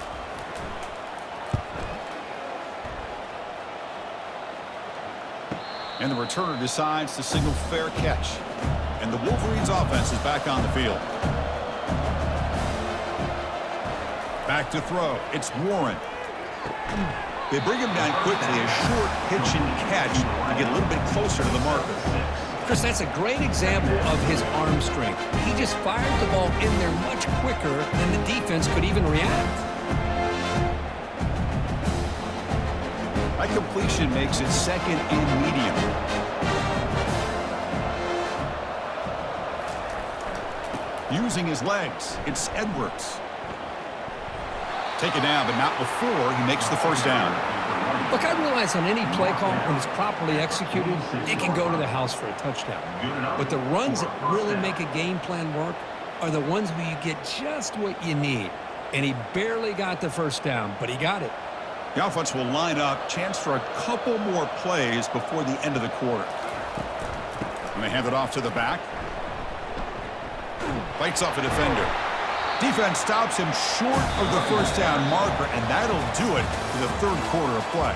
And the returner decides to signal fair catch. And the Wolverines offense is back on the field. Back to throw. It's Warren. They bring him down quickly, a short pitch and catch to get a little bit closer to the marker. Chris, that's a great example of his arm strength. He just fired the ball in there much quicker than the defense could even react. That completion makes it second and medium. Using his legs, it's Edwards. Taken down, but not before he makes the first down. Look, I realize on any play call, when it's properly executed, it can go to the house for a touchdown. But the runs that really make a game plan work are the ones where you get just what you need. And he barely got the first down, but he got it. The offense will line up, chance for a couple more plays before the end of the quarter. And they hand it off to the back. Fights off a defender. Defense stops him short of the first down marker, and that'll do it for the third quarter of play.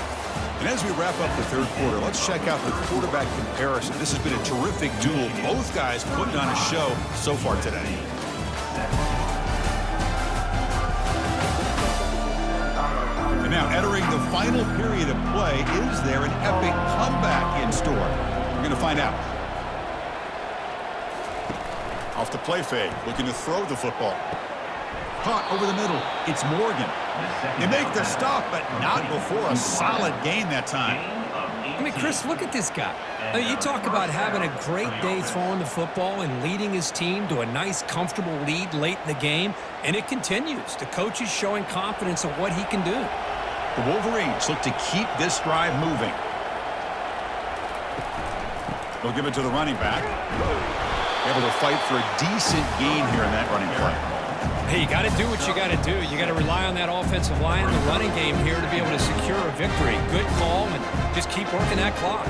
And as we wrap up the third quarter, let's check out the quarterback comparison. This has been a terrific duel. Both guys putting on a show so far today. And now entering the final period of play, is there an epic comeback in store? We're going to find out. Off the play fake, looking to throw the football. Caught over the middle. It's Morgan. They make the stop, but not before a solid gain that time. I mean, Chris, look at this guy. I mean, you talk about having a great day throwing the football and leading his team to a nice, comfortable lead late in the game, and it continues. The coach is showing confidence of what he can do. The Wolverines look to keep this drive moving. They'll give it to the running back. Able to fight for a decent gain here in that running play. Hey, you got to do what you got to do. You got to rely on that offensive line, the running game here to be able to secure a victory. Good call, and just keep working that clock.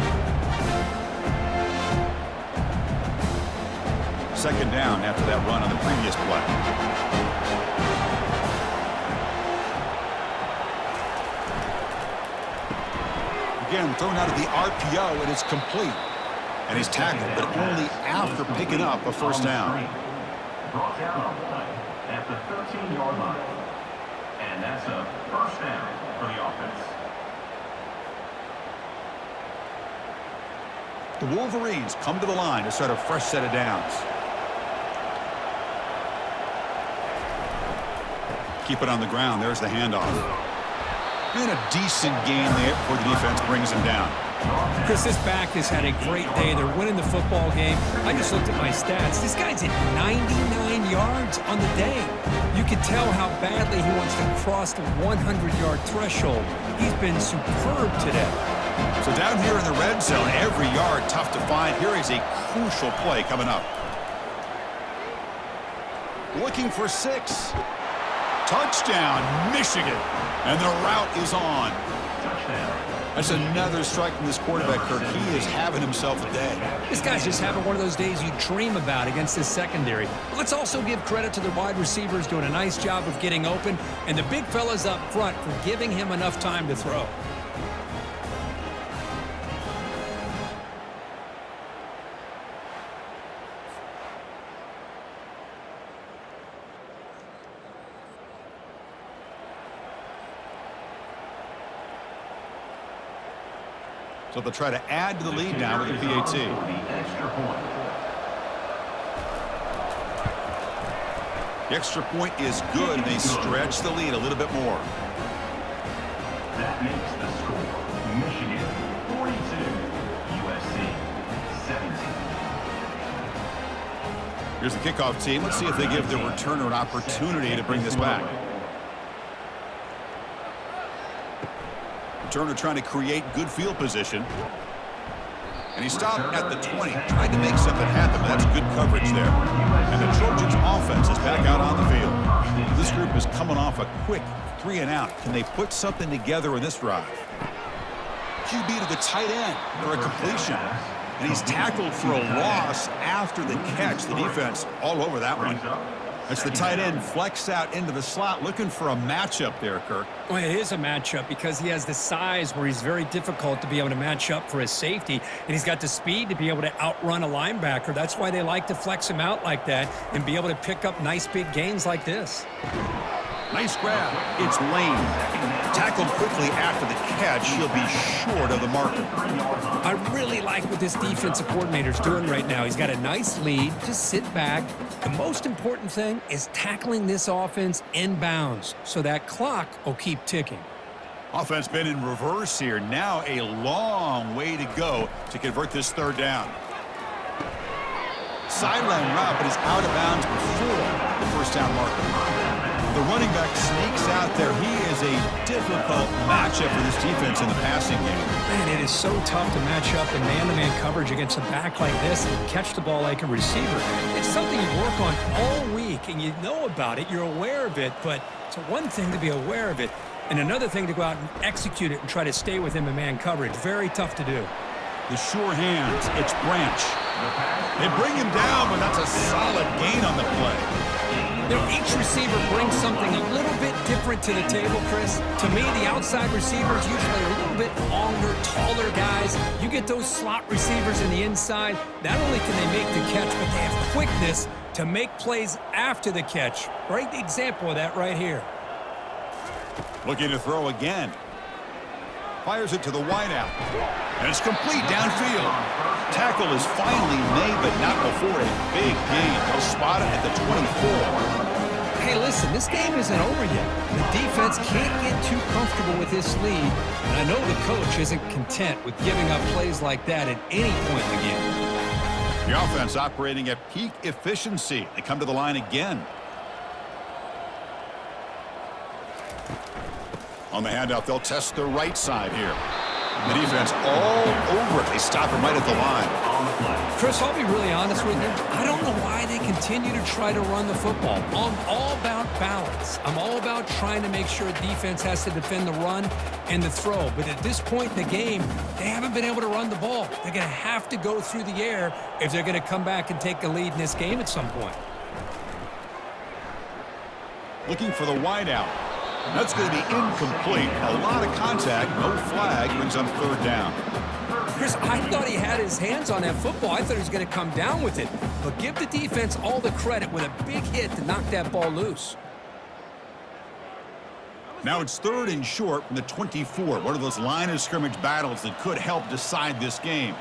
Second down after that run on the previous play. Again, thrown out of the RPO, and it's complete. And he's tackled, but only after picking up a first down. Brought down on play at the 13-yard line. And that's a first down for the offense. The Wolverines come to the line to start a fresh set of downs. Keep it on the ground. There's the handoff. And a decent gain there before the defense brings him down. Chris, this back has had a great day. They're winning the football game. I just looked at my stats. This guy's at 99 yards on the day. You can tell how badly he wants to cross the 100-yard threshold. He's been superb today. So down here in the red zone, every yard tough to find. Here is a crucial play coming up. Looking for 6. Touchdown, Michigan. And the route is on. That's another strike from this quarterback, Kirk. He is having himself a day. This guy's just having one of those days you dream about against this secondary. But let's also give credit to the wide receivers doing a nice job of getting open, and the big fellas up front for giving him enough time to throw. So they'll try to add to the lead now with the PAT. The extra point is good, and they stretch the lead a little bit more. That makes the score Michigan 42, USC 17. Here's the kickoff team. Let's see if they give the returner an opportunity to bring this back. Turner trying to create good field position. And he stopped at the 20. Tried to make something happen, but that's good coverage there. And the Trojans offense is back out on the field. This group is coming off a quick 3-and-out. Can they put something together in this drive? QB to the tight end for a completion. And he's tackled for a loss after the catch. The defense all over that one. It's the tight end flexed out into the slot, looking for a matchup there, Kirk. Well, it is a matchup because he has the size where he's very difficult to be able to match up for his safety, and he's got the speed to be able to outrun a linebacker. That's why they like to flex him out like that and be able to pick up nice big gains like this. Nice grab. It's Lane. Tackled quickly after the catch. He'll be short of the marker. I really like what this defensive coordinator's doing right now. He's got a nice lead. Just sit back. The most important thing is tackling this offense inbounds so that clock will keep ticking. Offense been in reverse here. Now a long way to go to convert this third down. Sideline route, but he's out of bounds before the first down marker. The running back sneaks out there. He is a difficult matchup for this defense in the passing game. Man, it is so tough to match up in man-to-man coverage against a back like this and catch the ball like a receiver. It's something you work on all week, and you know about it. You're aware of it, but it's one thing to be aware of it, and another thing to go out and execute it and try to stay with him in man coverage. Very tough to do. The sure hands. It's Branch. They bring him down, but that's a solid gain on the play. Each receiver brings something a little bit different to the table, Chris. To me, the outside receivers usually are a little bit longer, taller guys. You get those slot receivers in the inside, not only can they make the catch, but they have quickness to make plays after the catch. Great example of that right here. Looking to throw again. Fires it to the wideout. And it's complete downfield. Tackle is finally made, but not before a big gain. He'll spot it at the 24. Hey, listen, this game isn't over yet. The defense can't get too comfortable with this lead, and I know the coach isn't content with giving up plays like that at any point in the game. The offense operating at peak efficiency. They come to the line again. On the handout, they'll test the right side here. The defense all over it. They stop him right at the line. Chris, I'll be really honest with you. I don't know why they continue to try to run the football. I'm all about balance. I'm all about trying to make sure defense has to defend the run and the throw. But at this point in the game, they haven't been able to run the ball. They're going to have to go through the air if they're going to come back and take a lead in this game at some point. Looking for the wideout. That's going to be incomplete. A lot of contact, no flag, brings up third down. Chris, I thought he had his hands on that football. I thought he was going to come down with it. But give the defense all the credit with a big hit to knock that ball loose. Now it's third and short from the 24. One of those line of scrimmage battles that could help decide this game.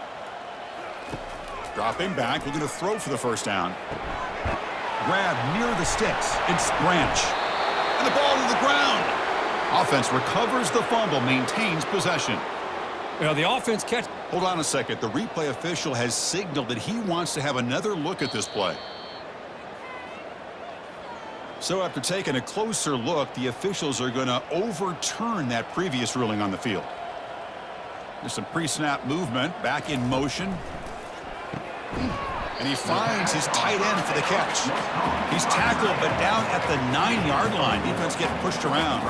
Dropping back, looking to throw for the first down. Grab near the sticks. It's Branch. And the ball to the ground. Offense recovers the fumble, maintains possession. You know, the offense catch. Hold on a second. The replay official has signaled that he wants to have another look at this play. So after taking a closer look, the officials are going to overturn that previous ruling on the field. There's some pre-snap movement, back in motion. And he finds his tight end for the catch. He's tackled, but down at the 9-yard line. Defense getting pushed around.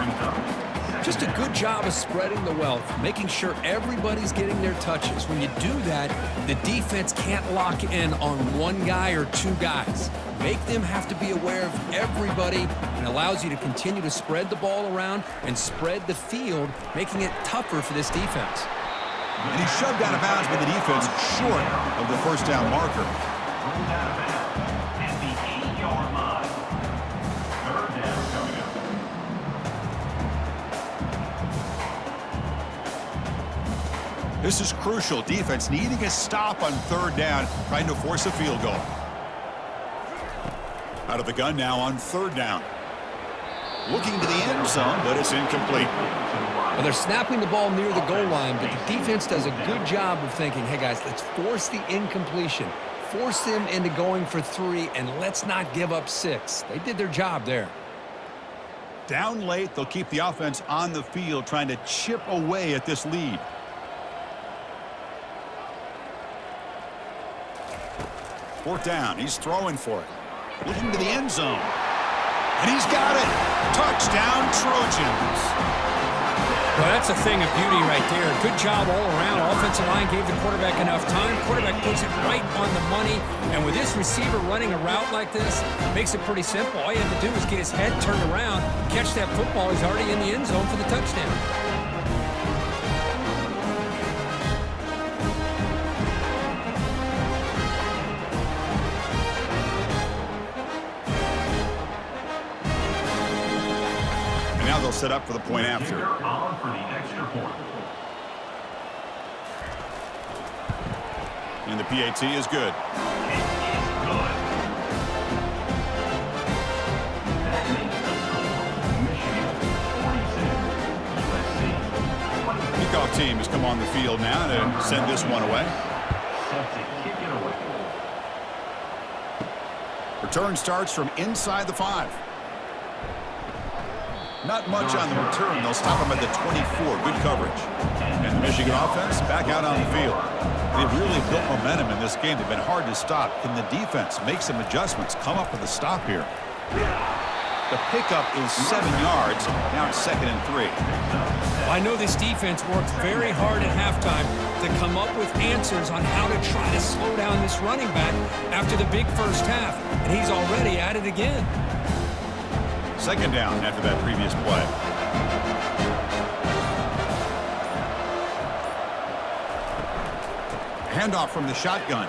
Just a good job of spreading the wealth, making sure everybody's getting their touches. When you do that, the defense can't lock in on one guy or two guys. Make them have to be aware of everybody, and allows you to continue to spread the ball around and spread the field, making it tougher for this defense. And he's shoved out of bounds by the defense short of the first down marker. Ruled out of bounds at the 8-yard line. Third down coming up. This is crucial. Defense needing a stop on third down, trying to force a field goal. Out of the gun now on third down. Looking to the end zone, but it's incomplete. Well, they're snapping the ball near the goal line, but the defense does a good job of thinking, hey, guys, let's force the incompletion. Force them into going for 3, and let's not give up 6. They did their job there. Down late, they'll keep the offense on the field, trying to chip away at this lead. Fourth down, he's throwing for it. Looking to the end zone. And he's got it. Touchdown, Trojans. Well, that's a thing of beauty right there. Good job all around. Offensive line gave the quarterback enough time. Quarterback puts it right on the money. And with this receiver running a route like this, makes it pretty simple. All you have to do is get his head turned around, catch that football. He's already in the end zone for the touchdown. They'll set up for the point after. On for the extra point. And the PAT is good. It is good. That makes the score Michigan 46, USC 20. Kickoff team has come on the field now to send this one away. Set to kick it away. Return starts from inside the 5. Not much on the return. They'll stop him at the 24. Good coverage. And the Michigan offense back out on the field. They've really built momentum in this game. They've been hard to stop. Can the defense make some adjustments, come up with a stop here? The pickup is 7 yards. Now it's 2nd and 3. I know this defense worked very hard at halftime to come up with answers on how to try to slow down this running back after the big first half. And he's already at it again. 2nd down after that previous play. Handoff from the shotgun.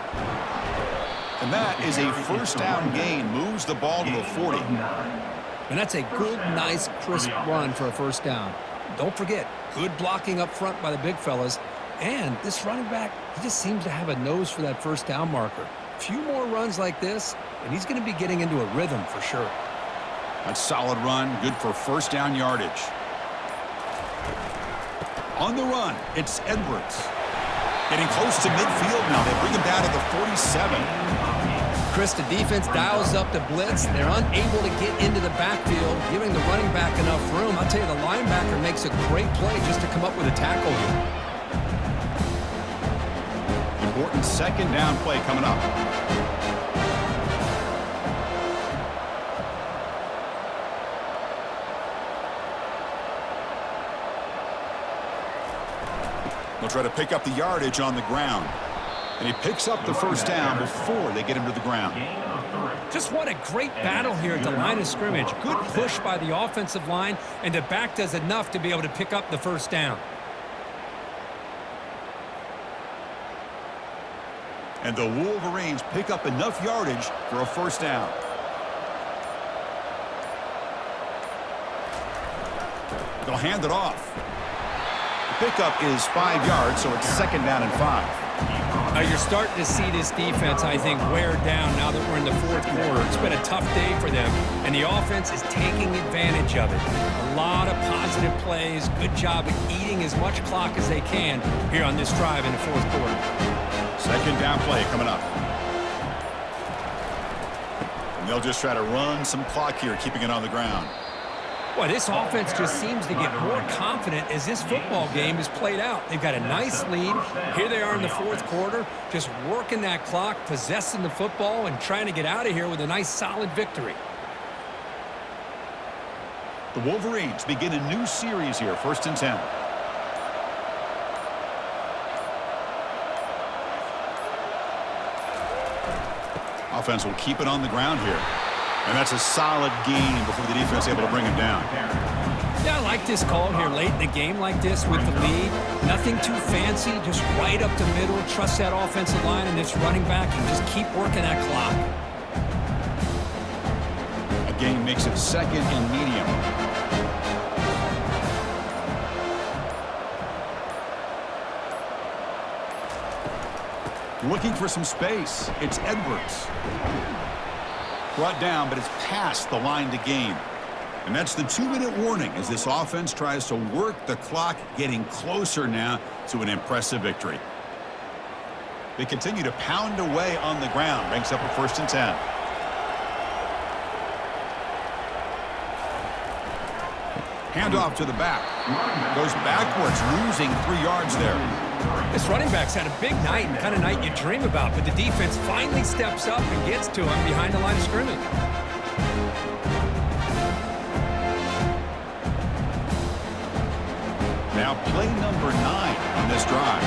And that is a first down gain. Moves the ball to the 40. And that's a good, nice, crisp run for a first down. Don't forget, good blocking up front by the big fellas. And this running back, he just seems to have a nose for that first down marker. A few more runs like this, and he's going to be getting into a rhythm for sure. A solid run, good for first down yardage. On the run, it's Edwards. Getting close to midfield now. They bring him down to the 47. Chris, the defense dials up the blitz. They're unable to get into the backfield, giving the running back enough room. I'll tell you, the linebacker makes a great play just to come up with a tackle here. Important 2nd down play coming up. They'll try to pick up the yardage on the ground. And he picks up the first down before they get him to the ground. Just what a great battle here at the line of scrimmage. Good push by the offensive line, and the back does enough to be able to pick up the first down. And the Wolverines pick up enough yardage for a first down. They'll hand it off. The pickup is 5 yards, so it's 2nd down and 5. Now you're starting to see this defense, I think, wear down now that we're in the 4th quarter. It's been a tough day for them, and the offense is taking advantage of it. A lot of positive positive plays. Good job at eating as much clock as they can here on this drive in the fourth quarter. Second down play coming up. And they'll just try to run some clock here, keeping it on the ground. Well, this offense just seems to get more confident as this football game is played out. They've got a nice lead. Here they are in the fourth quarter, just working that clock, possessing the football, and trying to get out of here with a nice, solid victory. The Wolverines begin a new series here, 1st and 10. Offense will keep it on the ground here. And that's a solid gain before the defense is able to bring him down. Yeah, I like this call here late in the game like this with the lead. Nothing too fancy, just right up the middle. Trust that offensive line and this running back and just keep working that clock. A gain makes it 2nd and medium. Looking for some space. It's Edwards. Brought down, but it's past the line to gain. And that's the 2-minute warning as this offense tries to work the clock, getting closer now to an impressive victory. They continue to pound away on the ground. Ranks up at 1st and 10. Handoff to the back. Goes backwards, losing 3 yards there. This running back's had a big night, and kind of night you dream about, but the defense finally steps up and gets to him behind the line of scrimmage. Now play number 9 on this drive.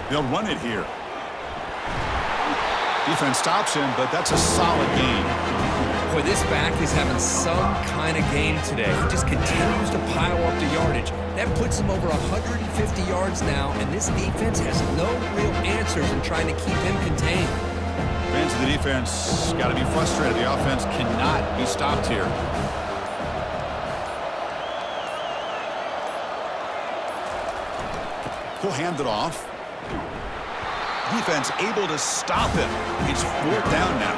They'll run it here. Defense stops him, but that's a solid gain. Boy, this back is having some kind of game today. He just continues to pile up the yardage. That puts him over 150 yards now, and this defense has no real answers in trying to keep him contained. Fans of the defense got to be frustrated. The offense cannot be stopped here. He'll hand it off. Defense able to stop him. It's 4th down now.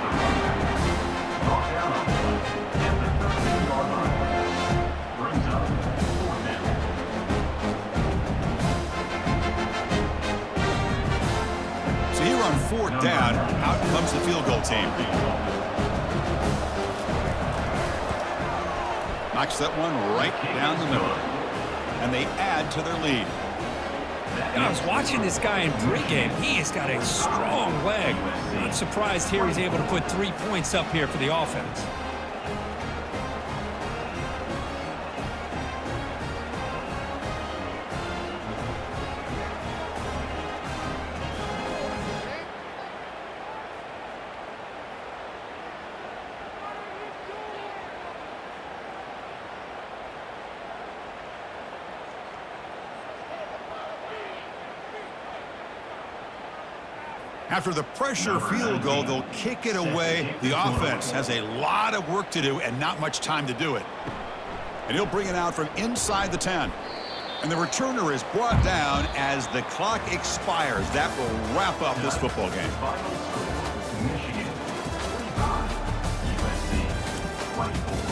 So here on 4th down, out comes the field goal team. Knocks that one right down the middle. And they add to their lead. And I was watching this guy in pregame. He has got a strong leg. Not surprised here he's able to put 3 points up here for the offense. After the pressure field goal, they'll kick it away. The offense has a lot of work to do and not much time to do it. And he'll bring it out from inside the 10. And the returner is brought down as the clock expires. That will wrap up this football game. Michigan 45, USC 24.